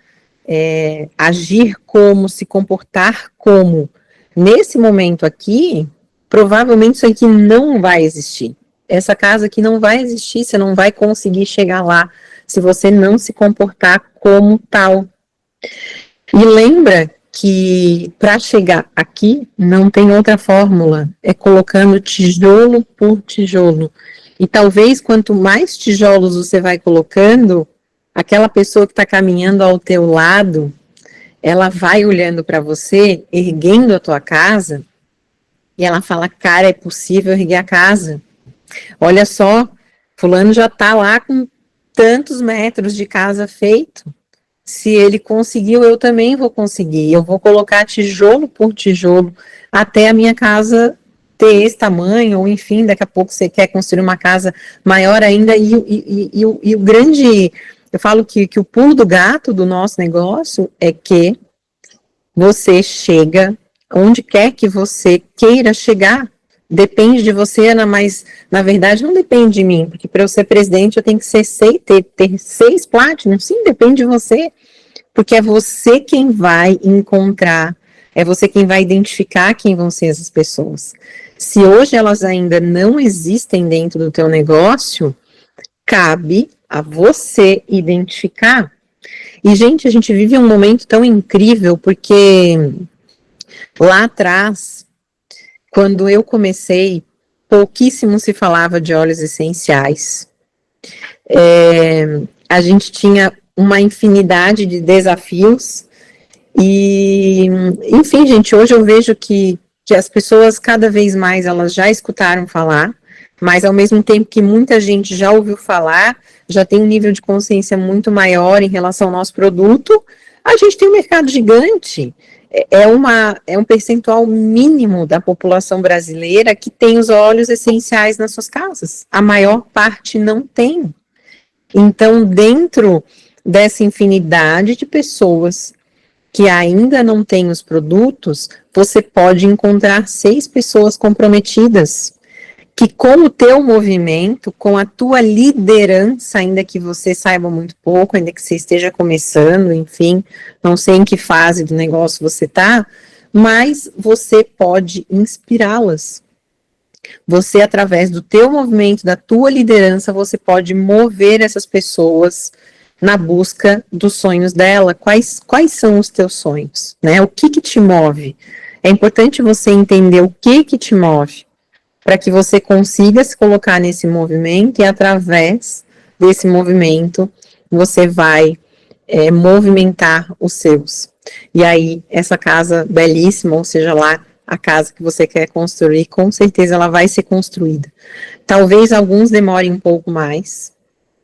agir como, se comportar como, nesse momento aqui, provavelmente isso aqui não vai existir. Essa casa aqui não vai existir, você não vai conseguir chegar lá se você não se comportar como tal. E lembra que para chegar aqui não tem outra fórmula, é colocando tijolo por tijolo. E talvez quanto mais tijolos você vai colocando, aquela pessoa que está caminhando ao teu lado, ela vai olhando para você, erguendo a tua casa, e ela fala, cara, é possível erguer a casa. Olha só, fulano já está lá com tantos metros de casa feito. Se ele conseguiu, eu também vou conseguir. Eu vou colocar tijolo por tijolo até a minha casa ter esse tamanho, ou enfim, daqui a pouco você quer construir uma casa maior ainda. E o grande, eu falo que o pulo do gato do nosso negócio é que você chega onde quer que você queira chegar. Depende de você, Ana, mas na verdade não depende de mim, porque para eu ser presidente eu tenho que ter 6 Platinum, sim, depende de você, porque é você quem vai encontrar, é você quem vai identificar quem vão ser essas pessoas. Se hoje elas ainda não existem dentro do teu negócio, cabe a você identificar. E, gente, a gente vive um momento tão incrível, porque lá atrás, quando eu comecei, pouquíssimo se falava de óleos essenciais. A gente tinha uma infinidade de desafios e, enfim, gente, hoje eu vejo que as pessoas cada vez mais elas já escutaram falar, mas ao mesmo tempo que muita gente já ouviu falar, já tem um nível de consciência muito maior em relação ao nosso produto, a gente tem um mercado gigante. É um percentual mínimo da população brasileira que tem os óleos essenciais nas suas casas. A maior parte não tem. Então, dentro dessa infinidade de pessoas que ainda não têm os produtos, você pode encontrar 6 pessoas comprometidas, que com o teu movimento, com a tua liderança, ainda que você saiba muito pouco, ainda que você esteja começando, enfim, não sei em que fase do negócio você está, mas você pode inspirá-las. Você, através do teu movimento, da tua liderança, você pode mover essas pessoas na busca dos sonhos dela. Quais são os teus sonhos, né? O que te move? É importante você entender o que te move, para que você consiga se colocar nesse movimento e através desse movimento, você vai movimentar os seus. E aí, essa casa belíssima, ou seja lá, a casa que você quer construir, com certeza ela vai ser construída. Talvez alguns demorem um pouco mais,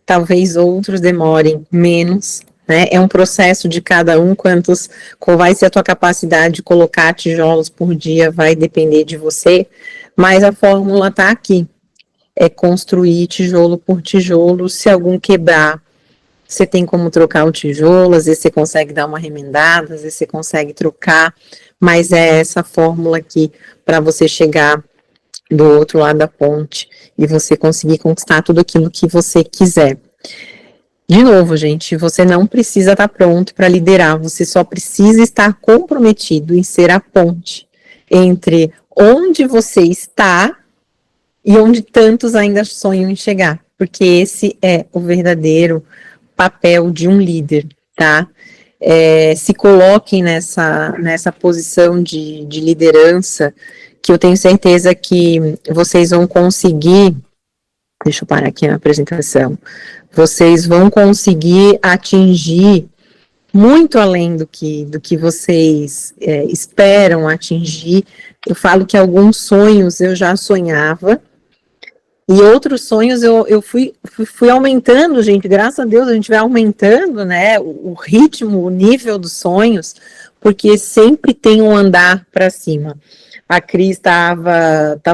talvez outros demorem menos, né? É um processo de cada um, qual vai ser a tua capacidade de colocar tijolos por dia, vai depender de você, mas a fórmula está aqui, é construir tijolo por tijolo. Se algum quebrar, você tem como trocar o tijolo, às vezes você consegue dar uma remendada, às vezes você consegue trocar, mas é essa fórmula aqui para você chegar do outro lado da ponte e você conseguir conquistar tudo aquilo que você quiser. De novo, gente, você não precisa estar pronto para liderar, você só precisa estar comprometido em ser a ponte entre onde você está e onde tantos ainda sonham em chegar, porque esse é o verdadeiro papel de um líder, tá? Se coloquem nessa posição de liderança, que eu tenho certeza que vocês vão conseguir. Deixa eu parar aqui na apresentação. Vocês vão conseguir atingir muito além do que vocês esperam atingir. Eu falo que alguns sonhos eu já sonhava, e outros sonhos eu fui aumentando, gente, graças a Deus a gente vai aumentando, né, o ritmo, o nível dos sonhos, porque sempre tem um andar para cima. A Cris tá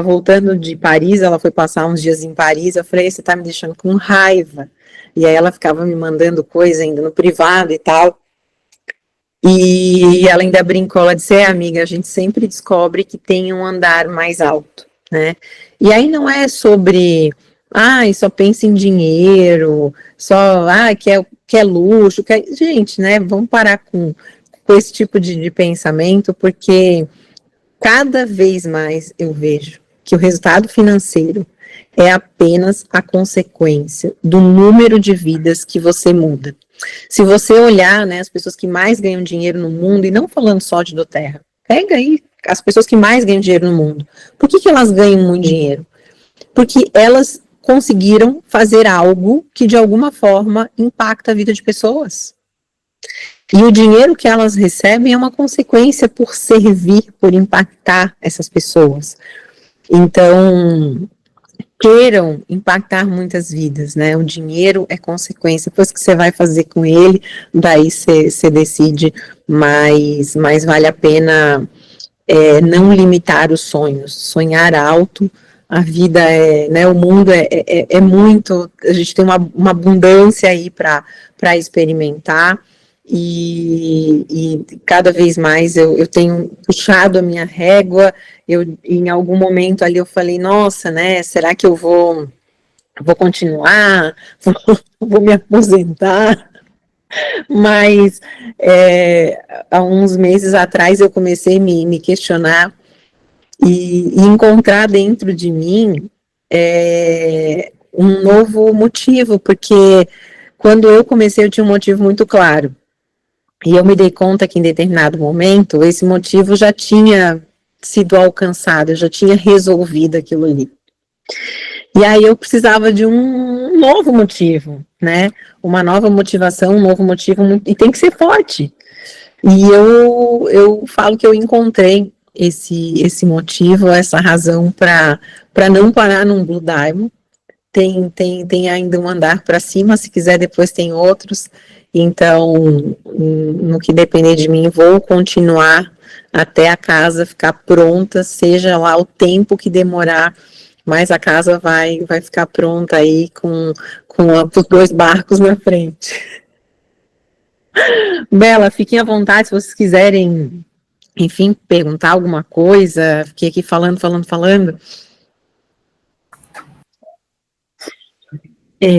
voltando de Paris, ela foi passar uns dias em Paris, eu falei, você tá me deixando com raiva, e aí ela ficava me mandando coisa ainda no privado e tal, e ela ainda brincou, ela disse, amiga, a gente sempre descobre que tem um andar mais alto, né? E aí não é sobre, só pensa em dinheiro, só, quer luxo, gente, né, vamos parar com esse tipo de pensamento, porque cada vez mais eu vejo que o resultado financeiro é apenas a consequência do número de vidas que você muda. Se você olhar, né, as pessoas que mais ganham dinheiro no mundo, e não falando só de doTERRA, pega aí as pessoas que mais ganham dinheiro no mundo. Por que elas ganham muito dinheiro? Porque elas conseguiram fazer algo que de alguma forma impacta a vida de pessoas. E o dinheiro que elas recebem é uma consequência por servir, por impactar essas pessoas. Então, queiram impactar muitas vidas, né? O dinheiro é consequência. Depois que você vai fazer com ele, daí você decide, mas vale a pena não limitar os sonhos, sonhar alto. A vida né, o mundo é muito, a gente tem uma abundância aí para experimentar, e cada vez mais eu tenho puxado a minha régua. Em algum momento ali eu falei, nossa, né, será que eu vou continuar, vou me aposentar? Mas há uns meses atrás eu comecei a me questionar e encontrar dentro de mim um novo motivo, porque quando eu comecei eu tinha um motivo muito claro, e eu me dei conta que em determinado momento esse motivo já tinha sido alcançado, eu já tinha resolvido aquilo ali. E aí eu precisava de um novo motivo, né? Uma nova motivação, um novo motivo, e tem que ser forte. E eu falo que eu encontrei esse motivo, essa razão para não parar num Blue Diamond. Tem ainda um andar para cima, se quiser depois tem outros. Então, no que depender de mim, vou continuar até a casa ficar pronta, seja lá o tempo que demorar, mas a casa vai ficar pronta aí com os 2 barcos na frente. Bela, fiquem à vontade se vocês quiserem, enfim, perguntar alguma coisa. Fiquei aqui falando.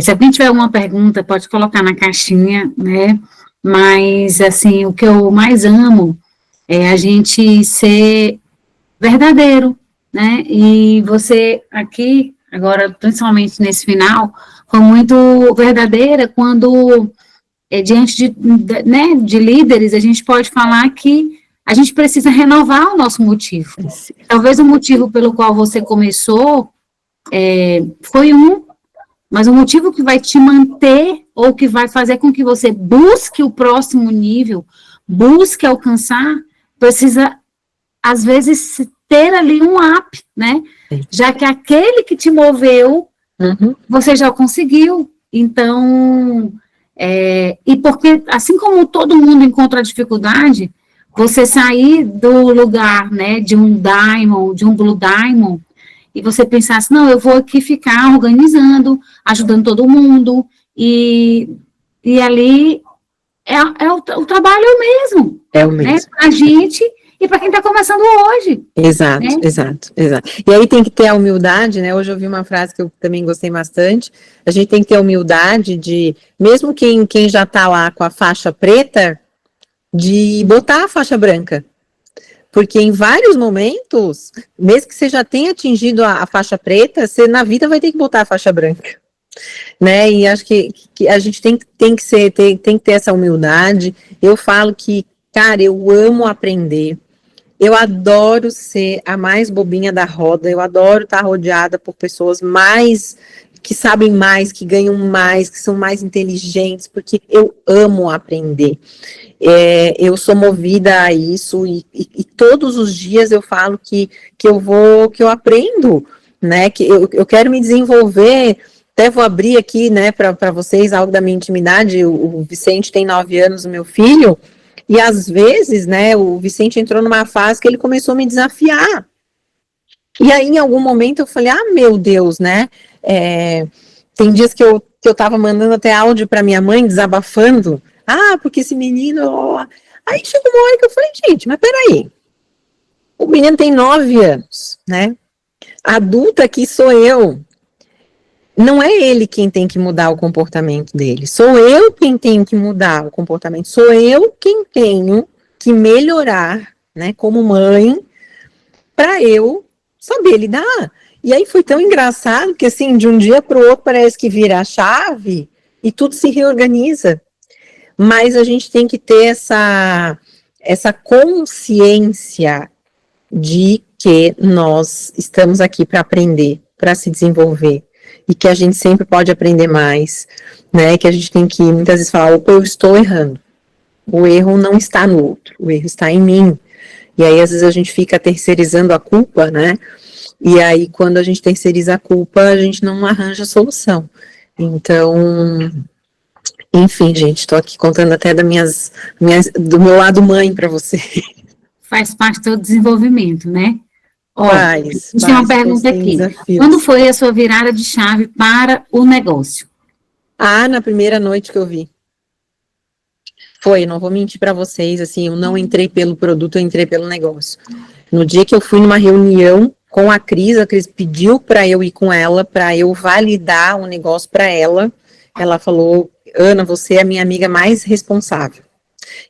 Se alguém tiver alguma pergunta, pode colocar na caixinha, né? Mas, assim, o que eu mais amo é a gente ser verdadeiro, né? E você aqui, agora, principalmente nesse final, foi muito verdadeira quando, diante né, de líderes, a gente pode falar que a gente precisa renovar o nosso motivo. Talvez o motivo pelo qual você começou foi mas o motivo que vai te manter ou que vai fazer com que você busque o próximo nível, busque alcançar, precisa, às vezes, ter ali um up, né? Já que aquele que te moveu, você já conseguiu. Então, e porque, assim como todo mundo encontra dificuldade, você sair do lugar, né, de um Diamond, de um Blue Diamond, e você pensar assim, não, eu vou aqui ficar organizando, ajudando todo mundo, e ali o trabalho é o mesmo. É o mesmo. Né, para a gente e para quem está começando hoje. Exato, né? exato. E aí tem que ter a humildade, né? Hoje eu vi uma frase que eu também gostei bastante. A gente tem que ter a humildade de, mesmo quem já está lá com a faixa preta, de botar a faixa branca. Porque em vários momentos, mesmo que você já tenha atingido a faixa preta, você na vida vai ter que botar a faixa branca. Né? E acho que a gente tem que ter essa humildade. Eu falo que, cara, eu amo aprender. Eu adoro ser a mais bobinha da roda, eu adoro estar rodeada por pessoas que sabem mais, que ganham mais, que são mais inteligentes, porque eu amo aprender. Eu sou movida a isso e todos os dias eu falo que eu aprendo, né? Que eu quero me desenvolver. Até vou abrir aqui, né, para vocês algo da minha intimidade. O Vicente tem 9 anos, o meu filho. E às vezes, né, o Vicente entrou numa fase que ele começou a me desafiar. E aí, em algum momento, eu falei, meu Deus, né? Tem dias que eu tava mandando até áudio para minha mãe, desabafando. Porque esse menino... Ó. Aí chegou uma hora que eu falei, gente, mas peraí. O menino tem 9 anos, né? A adulta aqui sou eu. Não é ele quem tem que mudar o comportamento dele, sou eu quem tenho que mudar o comportamento, sou eu quem tenho que melhorar, né, como mãe, para eu saber lidar. E aí foi tão engraçado que, assim, de um dia para o outro parece que vira a chave e tudo se reorganiza. Mas a gente tem que ter essa consciência de que nós estamos aqui para aprender, para se desenvolver. E que a gente sempre pode aprender mais, né, que a gente tem que muitas vezes falar, opa, eu estou errando, o erro não está no outro, o erro está em mim, e aí às vezes a gente fica terceirizando a culpa, né, e aí quando a gente terceiriza a culpa, a gente não arranja a solução. Então, enfim, gente, estou aqui contando até do meu lado mãe para você. Faz parte do desenvolvimento, né? Tem uma pergunta aqui. Desafios. Quando foi a sua virada de chave para o negócio? Na primeira noite que eu vi. Foi, não vou mentir para vocês, assim, eu não entrei pelo produto, eu entrei pelo negócio. No dia que eu fui numa reunião com a Cris pediu para eu ir com ela, para eu validar o negócio para ela. Ela falou, Ana, você é a minha amiga mais responsável.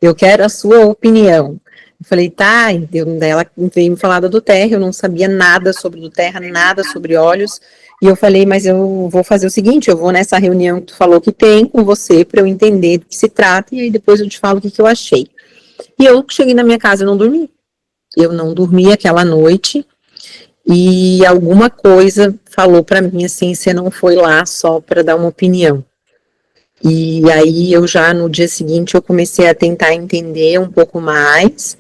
Eu quero a sua opinião. Eu falei, tá, daí ela veio me falar da Doterra, eu não sabia nada sobre Doterra, nada sobre óleos, e eu falei, mas eu vou fazer o seguinte, eu vou nessa reunião que tu falou que tem com você, para eu entender do que se trata, e aí depois eu te falo o que eu achei. E eu cheguei na minha casa e eu não dormi aquela noite, e alguma coisa falou para mim assim, você não foi lá só para dar uma opinião. E aí eu já no dia seguinte eu comecei a tentar entender um pouco mais.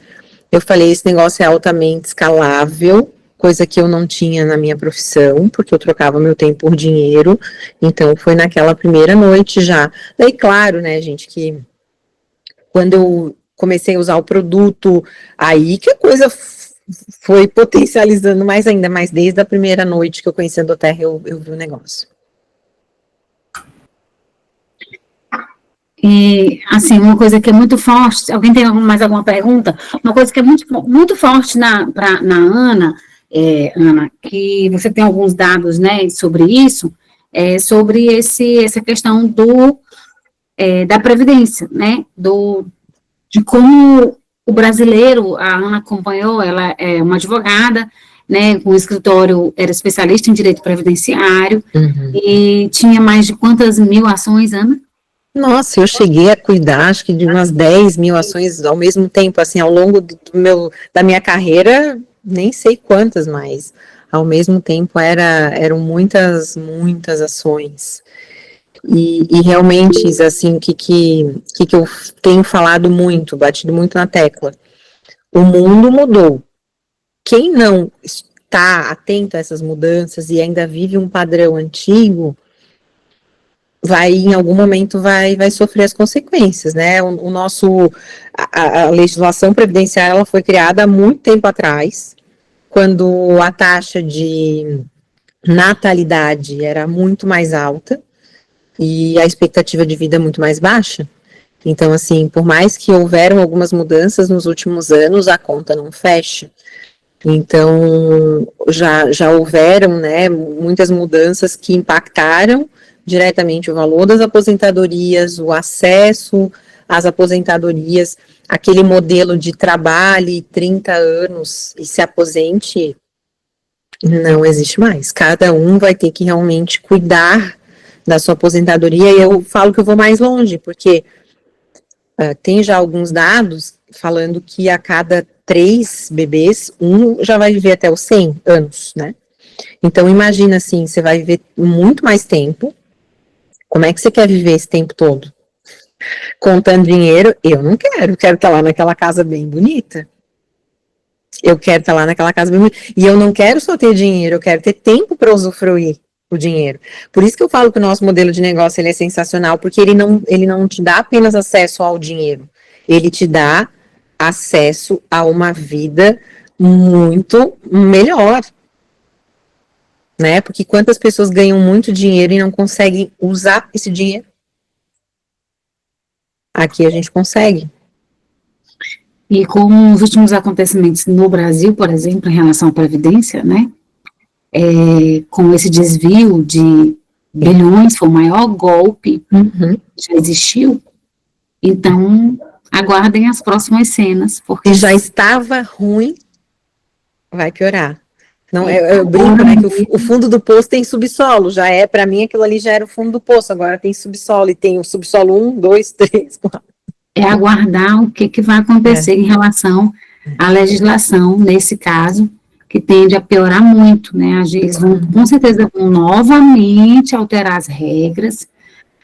Eu falei, esse negócio é altamente escalável, coisa que eu não tinha na minha profissão, porque eu trocava meu tempo por dinheiro. Então foi naquela primeira noite já. Daí claro, né, gente, que quando eu comecei a usar o produto, aí que a coisa foi potencializando mais ainda, mas desde a primeira noite que eu conheci a Doterra, eu vi o negócio. E, assim, uma coisa que é muito forte, alguém tem mais alguma pergunta? Uma coisa que é muito, muito forte na Ana, Ana, que você tem alguns dados, né, sobre isso, sobre essa questão da previdência, né, de como o brasileiro, a Ana acompanhou, ela é uma advogada, né, com escritório, era especialista em direito previdenciário, e tinha mais de quantas mil ações, Ana? Nossa, eu cheguei a cuidar, acho que de umas 10 mil ações ao mesmo tempo, assim, ao longo da minha carreira, nem sei quantas, mas ao mesmo tempo eram muitas ações. E realmente, assim, o que eu tenho falado muito, batido muito na tecla, o mundo mudou. Quem não está atento a essas mudanças e ainda vive um padrão antigo, em algum momento vai sofrer as consequências, né? A legislação previdenciária ela foi criada há muito tempo atrás, quando a taxa de natalidade era muito mais alta e a expectativa de vida muito mais baixa. Então, assim, por mais que houveram algumas mudanças nos últimos anos, a conta não fecha. Então, já houveram, né, muitas mudanças que impactaram diretamente o valor das aposentadorias, o acesso às aposentadorias, aquele modelo de trabalhe 30 anos e se aposente, não existe mais. Cada um vai ter que realmente cuidar da sua aposentadoria, e eu falo que eu vou mais longe, porque tem já alguns dados falando que a cada 3 bebês, um já vai viver até os 100 anos, né? Então, imagina assim, você vai viver muito mais tempo. Como é que você quer viver esse tempo todo? Contando dinheiro, eu não quero estar lá naquela casa bem bonita. Eu quero estar lá naquela casa bem bonita. E eu não quero só ter dinheiro, eu quero ter tempo para usufruir o dinheiro. Por isso que eu falo que o nosso modelo de negócio ele é sensacional, porque ele não te dá apenas acesso ao dinheiro, ele te dá acesso a uma vida muito melhor, né? Porque quantas pessoas ganham muito dinheiro e não conseguem usar esse dinheiro? Aqui a gente consegue. E com os últimos acontecimentos no Brasil, por exemplo, em relação à Previdência, né? Com esse desvio de bilhões, foi o maior golpe que já existiu. Então, aguardem as próximas cenas. Porque já estava ruim, vai piorar. Não, eu brinco, né, que o fundo do poço tem subsolo, para mim aquilo ali já era o fundo do poço, agora tem subsolo, e tem o subsolo 1, 2, 3, 4. É aguardar o que vai acontecer em relação à legislação, nesse caso, que tende a piorar muito, né? Eles vão, com certeza, vão novamente alterar as regras.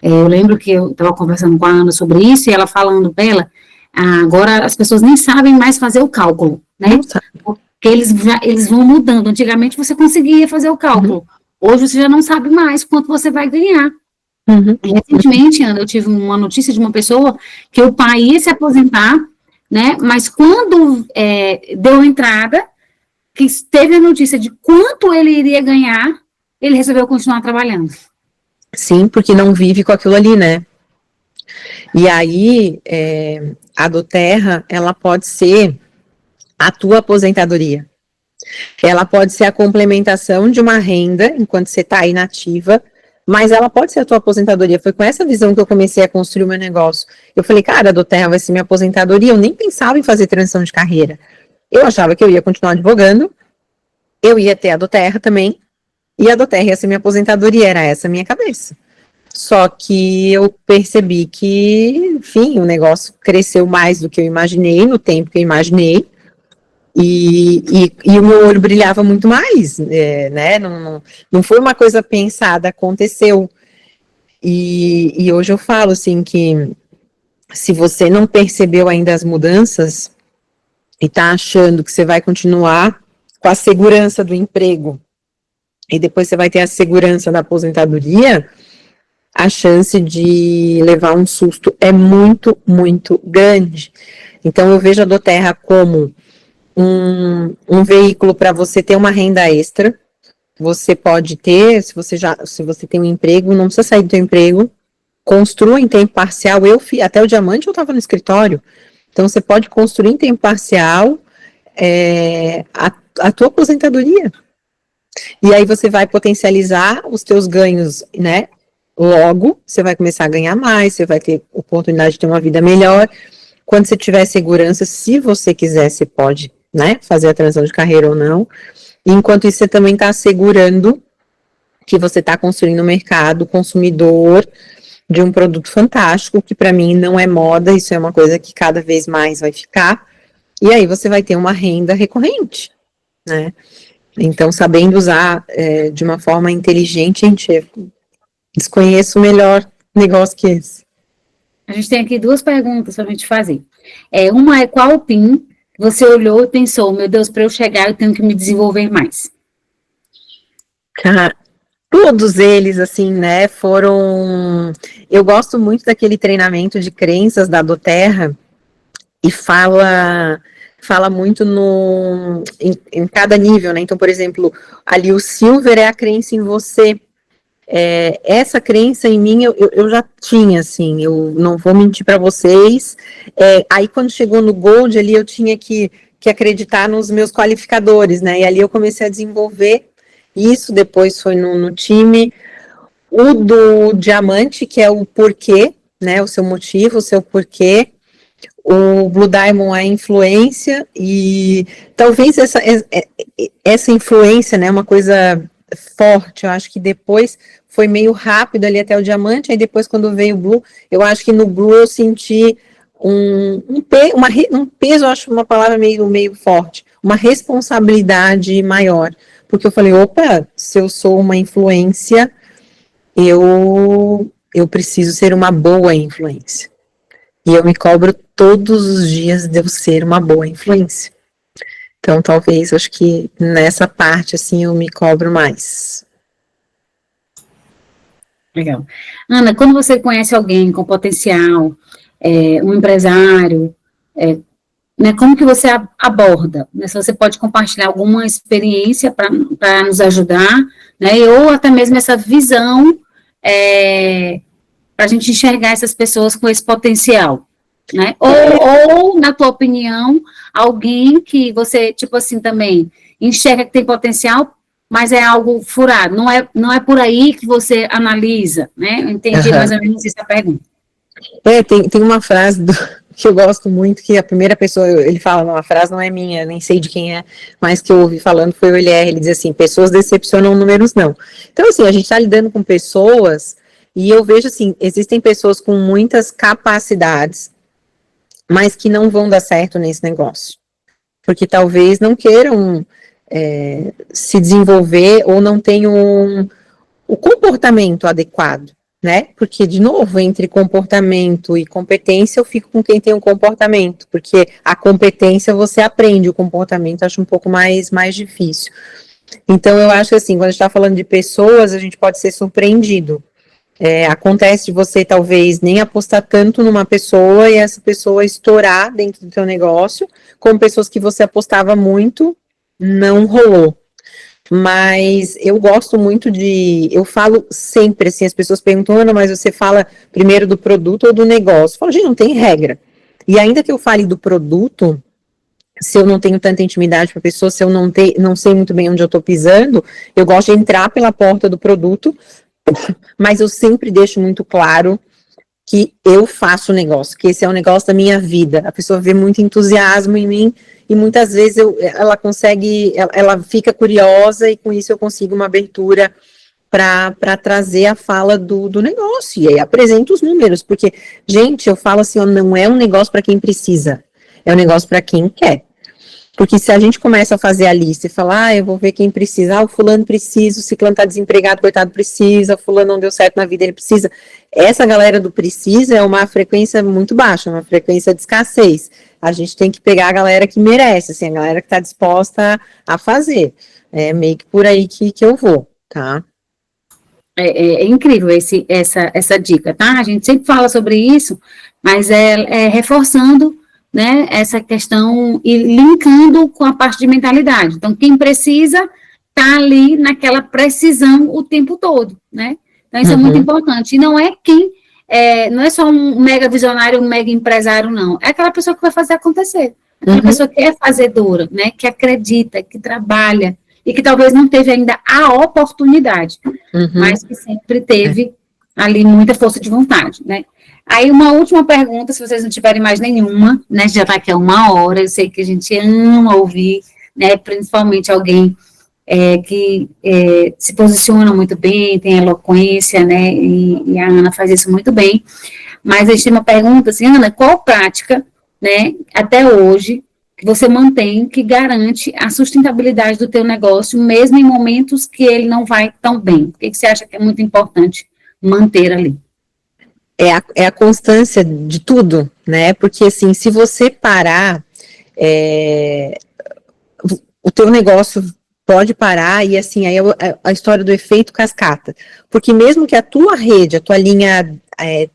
Eu lembro que eu estava conversando com a Ana sobre isso, e ela falando para ela, agora as pessoas nem sabem mais fazer o cálculo, né? Porque eles vão mudando. Antigamente você conseguia fazer o cálculo, hoje você já não sabe mais quanto você vai ganhar. Recentemente, Ana, eu tive uma notícia de uma pessoa que o pai ia se aposentar, né? Mas quando deu entrada, que teve a notícia de quanto ele iria ganhar, ele resolveu continuar trabalhando. Sim, porque não vive com aquilo ali, né? E aí, a do Terra, ela pode ser a tua aposentadoria. Ela pode ser a complementação de uma renda, enquanto você está inativa, mas ela pode ser a tua aposentadoria. Foi com essa visão que eu comecei a construir o meu negócio. Eu falei, cara, a do Terra vai ser minha aposentadoria. Eu nem pensava em fazer transição de carreira. Eu achava que eu ia continuar advogando, eu ia ter a do Terra também, e a do Terra ia ser minha aposentadoria, era essa a minha cabeça. Só que eu percebi que, enfim, o negócio cresceu mais do que eu imaginei, no tempo que eu imaginei, e o meu olho brilhava muito mais, né? Não foi uma coisa pensada, aconteceu. E hoje eu falo assim que se você não percebeu ainda as mudanças e está achando que você vai continuar com a segurança do emprego e depois você vai ter a segurança da aposentadoria, a chance de levar um susto é muito, muito grande. Então eu vejo a do Terra como um veículo para você ter uma renda extra. Você pode ter, se você tem um emprego, não precisa sair do seu emprego, construa em tempo parcial. Até o diamante eu estava no escritório, então você pode construir em tempo parcial a tua aposentadoria. E aí você vai potencializar os teus ganhos, né? Logo, você vai começar a ganhar mais, você vai ter oportunidade de ter uma vida melhor. Quando você tiver segurança, se você quiser, você pode, né, fazer a transição de carreira ou não. E enquanto isso, você também está assegurando que você está construindo um mercado consumidor de um produto fantástico, que para mim não é moda, isso é uma coisa que cada vez mais vai ficar. E aí você vai ter uma renda recorrente, né? Então, sabendo usar de uma forma inteligente, gente, desconheço o melhor negócio que esse. A gente tem aqui 2 perguntas para a gente fazer. Uma é qual o PIN que você olhou e pensou, meu Deus, para eu chegar eu tenho que me desenvolver mais? Cara, todos eles, assim, né, foram... Eu gosto muito daquele treinamento de crenças da doTERRA, e fala muito em cada nível, né? Então, por exemplo, ali o Silver é a crença em você. Essa crença em mim eu já tinha, assim, eu não vou mentir para vocês. Aí quando chegou no Gold ali, eu tinha que acreditar nos meus qualificadores, né? E ali eu comecei a desenvolver isso, depois foi no time. O do Diamante, que é o porquê, né? O seu motivo, o seu porquê. O Blue Diamond é influência, e talvez essa influência, né, uma coisa forte, eu acho que depois foi meio rápido ali até o diamante, aí depois quando veio o Blue, eu acho que no Blue eu senti um peso, eu acho uma palavra meio forte, uma responsabilidade maior, porque eu falei, opa, se eu sou uma influência, eu preciso ser uma boa influência. E eu me cobro todos os dias de eu ser uma boa influência. Então, talvez, acho que nessa parte, assim, eu me cobro mais. Legal. Ana, quando você conhece alguém com potencial, um empresário, né, como que você aborda? Né, se você pode compartilhar alguma experiência para nos ajudar, né, ou até mesmo essa visão para a gente enxergar essas pessoas com esse potencial, né? Ou, na tua opinião, alguém que você, tipo assim, também enxerga que tem potencial, mas é algo furado, não é por aí que você analisa, né? Eu entendi mais ou menos essa pergunta. Tem uma frase que eu gosto muito, que a primeira pessoa, ele fala, não, a frase não é minha, nem sei de quem é, mas que eu ouvi falando foi o LR, ele diz assim, pessoas decepcionam, números não. Então, assim, a gente está lidando com pessoas, e eu vejo assim, existem pessoas com muitas capacidades, mas que não vão dar certo nesse negócio, porque talvez não queiram se desenvolver ou não tenham o comportamento adequado, né? Porque, de novo, entre comportamento e competência, eu fico com quem tem um comportamento, porque a competência você aprende, o comportamento acho um pouco mais difícil. Então, eu acho que assim, quando a gente está falando de pessoas, a gente pode ser surpreendido. Acontece de você talvez nem apostar tanto numa pessoa e essa pessoa estourar dentro do seu negócio, como pessoas que você apostava muito, não rolou. Mas eu gosto muito eu falo sempre assim, as pessoas perguntam, Ana, mas você fala primeiro do produto ou do negócio? Eu falo, gente, não tem regra. E ainda que eu fale do produto, se eu não tenho tanta intimidade com a pessoa, se eu não sei muito bem onde eu estou pisando, eu gosto de entrar pela porta do produto, mas eu sempre deixo muito claro que eu faço o negócio, que esse é o negócio da minha vida. A pessoa vê muito entusiasmo em mim e muitas vezes ela fica curiosa e com isso eu consigo uma abertura para trazer a fala do negócio. E aí apresento os números, porque, gente, eu falo assim, ó, não é um negócio para quem precisa, é um negócio para quem quer. Porque se a gente começa a fazer a lista e falar, eu vou ver quem precisa, o fulano precisa, o ciclano tá desempregado, coitado, precisa, o fulano não deu certo na vida, ele precisa. Essa galera do precisa é uma frequência muito baixa, uma frequência de escassez. A gente tem que pegar a galera que merece, assim, a galera que tá disposta a fazer. É meio que por aí que eu vou, tá? É incrível essa dica, tá? A gente sempre fala sobre isso, mas reforçando, né, essa questão e linkando com a parte de mentalidade. Então, quem precisa tá ali naquela precisão o tempo todo, né? Então, isso é muito importante. E não é não é só um mega visionário, um mega empresário, não. É aquela pessoa que vai fazer acontecer. Aquela pessoa que é fazedora, né? Que acredita, que trabalha, e que talvez não teve ainda a oportunidade, mas que sempre teve ali muita força de vontade, né? Aí uma última pergunta, se vocês não tiverem mais nenhuma, né, já está aqui há 1 hora, eu sei que a gente ama ouvir, né, principalmente alguém que se posiciona muito bem, tem eloquência, né, e a Ana faz isso muito bem, mas a gente tem uma pergunta assim, Ana, qual prática, né, até hoje, que você mantém, que garante a sustentabilidade do teu negócio, mesmo em momentos que ele não vai tão bem? O que você acha que é muito importante manter ali? É a constância de tudo, né? Porque, assim, se você parar, o teu negócio pode parar, e assim, aí a história do efeito cascata. Porque mesmo que a tua rede, a tua linha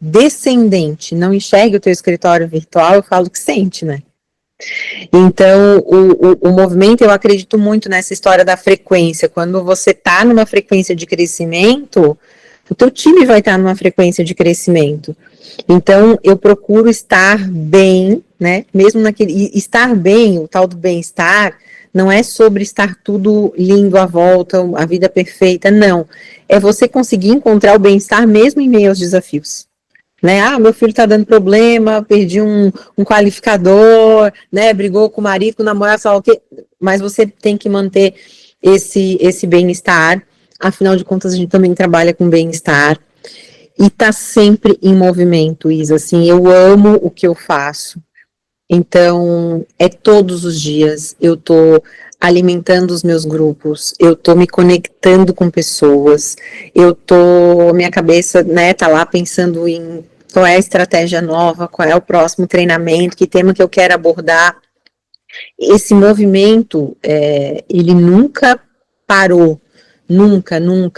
descendente não enxergue o teu escritório virtual, eu falo que sente, né? Então, o movimento, eu acredito muito nessa história da frequência. Quando você está numa frequência de crescimento, o teu time vai estar numa frequência de crescimento. Então, eu procuro estar bem, né? Mesmo naquele... E estar bem, o tal do bem-estar, não é sobre estar tudo lindo à volta, a vida perfeita, não. É você conseguir encontrar o bem-estar mesmo em meio aos desafios. Né? Ah, meu filho está dando problema, perdi um qualificador, né? Brigou com o marido, com o namorado, sei lá o quê. Mas você tem que manter esse bem-estar. Afinal de contas, a gente também trabalha com bem-estar. E tá sempre em movimento, Isa. Assim, eu amo o que eu faço. Então, é todos os dias. Eu tô alimentando os meus grupos, eu tô me conectando com pessoas, minha cabeça, né, tá lá pensando em qual é a estratégia nova, qual é o próximo treinamento, que tema que eu quero abordar. Esse movimento, ele nunca parou, nunca,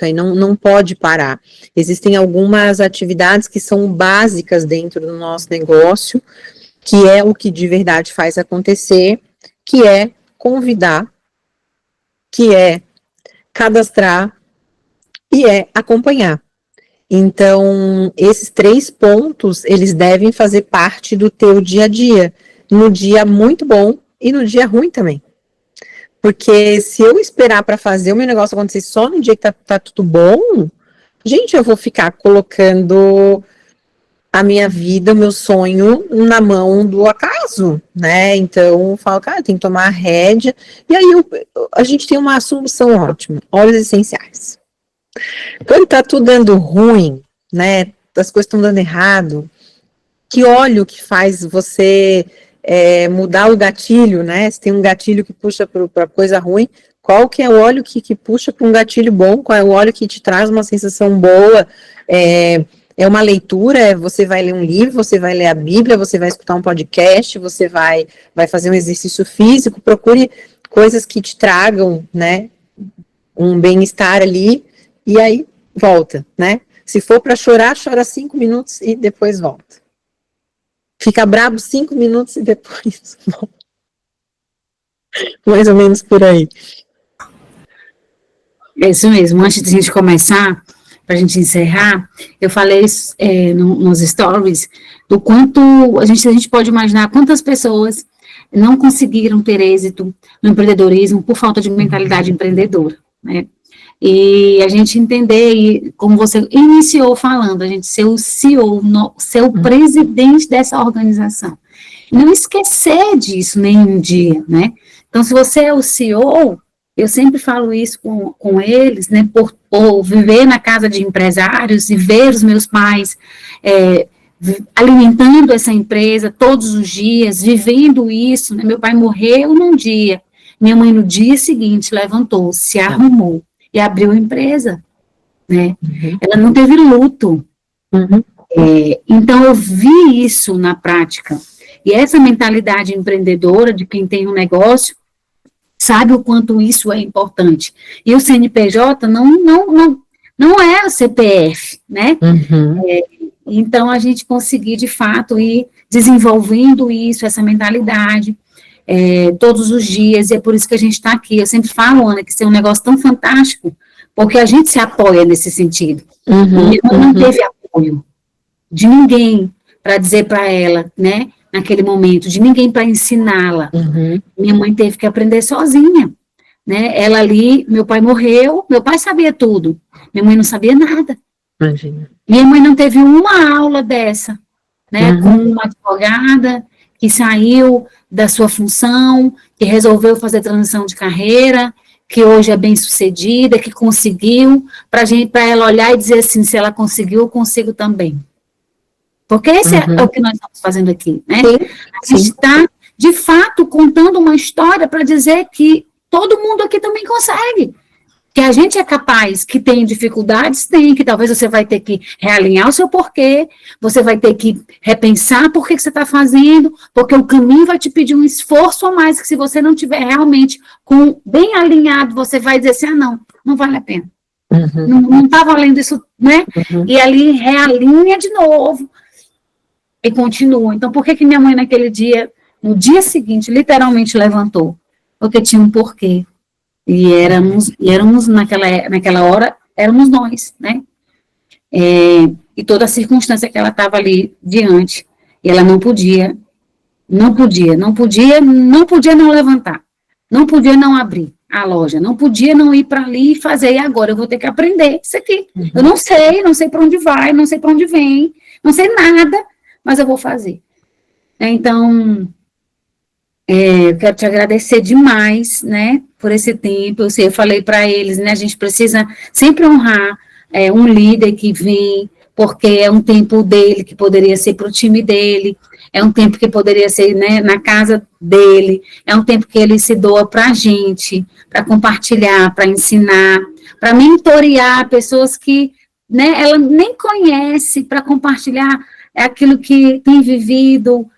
e não pode parar. Existem algumas atividades que são básicas dentro do nosso negócio, que é o que de verdade faz acontecer, que é convidar, que é cadastrar e é acompanhar. Então, esses 3 pontos, eles devem fazer parte do teu dia a dia, no dia muito bom e no dia ruim também. Porque se eu esperar para fazer o meu negócio acontecer só no dia que tá tudo bom, gente, eu vou ficar colocando a minha vida, o meu sonho na mão do acaso, né? Então, eu falo, cara, tem que tomar a rédea. E aí, a gente tem uma solução ótima, óleos essenciais. Quando tá tudo dando ruim, né? As coisas estão dando errado, que óleo que faz você mudar o gatilho, né? Se tem um gatilho que puxa para coisa ruim, qual que é o óleo que puxa para um gatilho bom? Qual é o óleo que te traz uma sensação boa? É uma leitura, você vai ler um livro, você vai ler a Bíblia, você vai escutar um podcast, você vai fazer um exercício físico, procure coisas que te tragam, né, um bem-estar ali, e aí volta, né? Se for para chorar, chora 5 minutos e depois volta. Fica brabo 5 minutos e depois volta. Mais ou menos por aí. É isso mesmo. Antes de a gente começar, para a gente encerrar, eu falei nos stories do quanto a gente pode imaginar quantas pessoas não conseguiram ter êxito no empreendedorismo por falta de mentalidade empreendedora, né? E a gente entender, e como você iniciou falando, a gente ser o CEO, ser o presidente dessa organização. Não esquecer disso nenhum dia, né? Então, se você é o CEO, eu sempre falo isso com eles, né, por viver na casa de empresários e ver os meus pais alimentando essa empresa todos os dias, vivendo isso, né? Meu pai morreu num dia, minha mãe no dia seguinte levantou, se arrumou e abriu a empresa, né? Ela não teve luto. Então, eu vi isso na prática. E essa mentalidade empreendedora de quem tem um negócio sabe o quanto isso é importante. E o CNPJ não é a CPF, né? Então, a gente conseguir, de fato, ir desenvolvendo isso, essa mentalidade, todos os dias, e é por isso que a gente está aqui. Eu sempre falo, Ana, que isso é um negócio tão fantástico, porque a gente se apoia nesse sentido. Minha mãe não teve apoio de ninguém para dizer para ela, né, naquele momento, de ninguém para ensiná-la. Minha mãe teve que aprender sozinha, né? Ela ali, meu pai morreu, meu pai sabia tudo, minha mãe não sabia nada. Imagina. Minha mãe não teve uma aula dessa, né, com uma advogada que saiu da sua função, que resolveu fazer transição de carreira, que hoje é bem-sucedida, que conseguiu, para ela olhar e dizer assim, se ela conseguiu, eu consigo também. Porque esse é o que nós estamos fazendo aqui, né? A gente está de fato, contando uma história para dizer que todo mundo aqui também consegue. Que a gente é capaz, que tem dificuldades, tem, que talvez você vai ter que realinhar o seu porquê, você vai ter que repensar por que você está fazendo, porque o caminho vai te pedir um esforço a mais, que se você não tiver realmente bem alinhado, você vai dizer assim, não vale a pena. Não está valendo isso, né? E ali realinha de novo e continua. Então, por que minha mãe naquele dia, no dia seguinte, literalmente levantou? Porque tinha um porquê. E éramos naquela hora, éramos nós, né? E toda a circunstância que ela estava ali diante, e ela não podia não levantar, não podia não abrir a loja, não podia não ir para ali e fazer, e agora eu vou ter que aprender isso aqui. Eu não sei para onde vai, não sei para onde vem, não sei nada, mas eu vou fazer. Então, eu quero te agradecer demais, né, por esse tempo. Eu falei para eles, né, a gente precisa sempre honrar um líder que vem, porque é um tempo dele que poderia ser para o time dele, é um tempo que poderia ser, né, na casa dele, é um tempo que ele se doa para a gente, para compartilhar, para ensinar, para mentorear pessoas que, né, ela nem conhece, para compartilhar aquilo que tem vivido,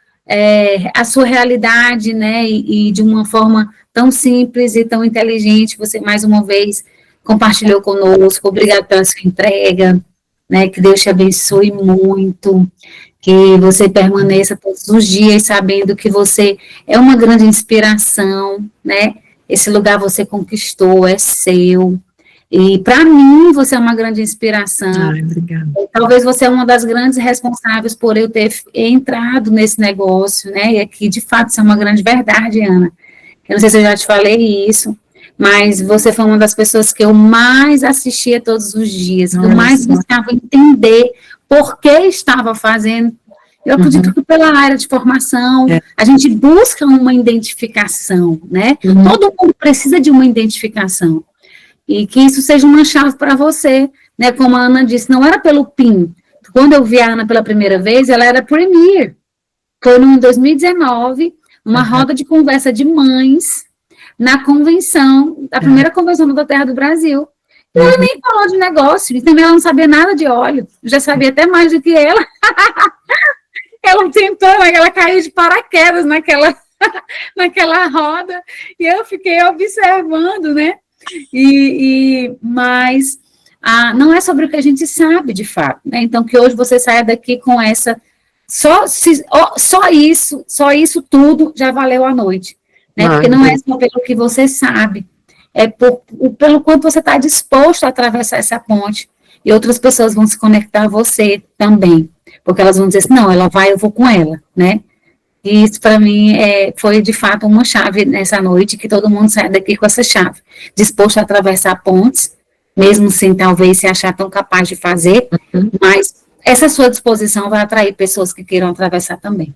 a sua realidade, né, e de uma forma tão simples e tão inteligente. Você, mais uma vez, compartilhou conosco. Obrigada pela sua entrega, né, que Deus te abençoe muito, que você permaneça todos os dias sabendo que você é uma grande inspiração, né, esse lugar você conquistou, é seu, e para mim você é uma grande inspiração. Ai, obrigada. Talvez você é uma das grandes responsáveis por eu ter entrado nesse negócio, né, e aqui, de fato, isso é uma grande verdade, Ana. Eu não sei se eu já te falei isso, mas você foi uma das pessoas que eu mais assistia todos os dias, que eu mais buscava entender por que estava fazendo. Eu acredito que pela área de formação, a gente busca uma identificação, né? Todo mundo precisa de uma identificação. E que isso seja uma chave para você, né? Como a Ana disse, não era pelo PIN. Quando eu vi a Ana pela primeira vez, ela era Premier. Foi em 2019, uma roda de conversa de mães, na convenção, a primeira convenção da Terra do Brasil. E ela nem falou de negócio, e também ela não sabia nada de óleo, eu já sabia até mais do que ela. Ela tentou, ela caiu de paraquedas naquela roda, e eu fiquei observando, né? Mas não é sobre o que a gente sabe, de fato, né? Então, que hoje você saia daqui com essa, só isso tudo já valeu a noite, né? Porque não é só pelo que você sabe, é pelo quanto você está disposto a atravessar essa ponte, e outras pessoas vão se conectar a você também, porque elas vão dizer assim, não, ela vai, eu vou com ela, né? E isso, para mim, foi, de fato, uma chave nessa noite, que todo mundo sai daqui com essa chave, disposto a atravessar pontes, mesmo sem, talvez, se achar tão capaz de fazer, mas essa sua disposição vai atrair pessoas que queiram atravessar também.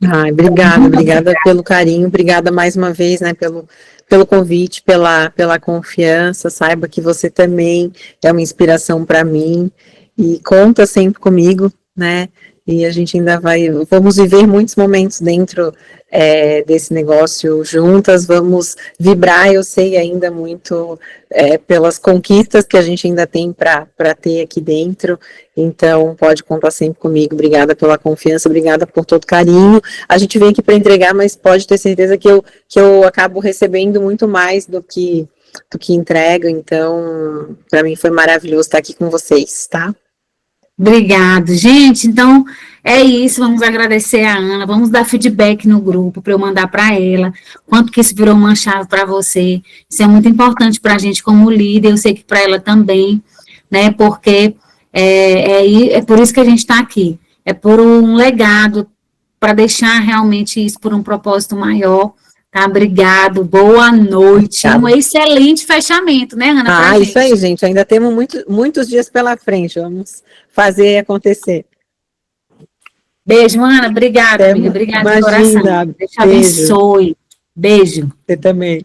Ai, obrigada pelo carinho, obrigada mais uma vez, né, pelo convite, pela confiança. Saiba que você também é uma inspiração para mim, e conta sempre comigo, né, e a gente ainda vamos viver muitos momentos dentro desse negócio juntas, vamos vibrar, eu sei, ainda muito pelas conquistas que a gente ainda tem para ter aqui dentro, então pode contar sempre comigo. Obrigada pela confiança, obrigada por todo carinho. A gente vem aqui para entregar, mas pode ter certeza que eu acabo recebendo muito mais do que entrego, então para mim foi maravilhoso estar aqui com vocês, tá? Obrigado, gente. Então, é isso. Vamos agradecer a Ana. Vamos dar feedback no grupo para eu mandar para ela. Quanto que isso virou uma chave para você. Isso é muito importante para a gente como líder. Eu sei que para ela também, né? Porque é por isso que a gente está aqui. É por um legado, para deixar realmente isso por um propósito maior. Tá, obrigado, boa noite, um excelente fechamento, né, Ana? Isso aí, gente, ainda temos muitos dias pela frente, vamos fazer acontecer. Beijo, Ana, obrigada, amiga, obrigada de coração, Deus te abençoe, beijo. Você também.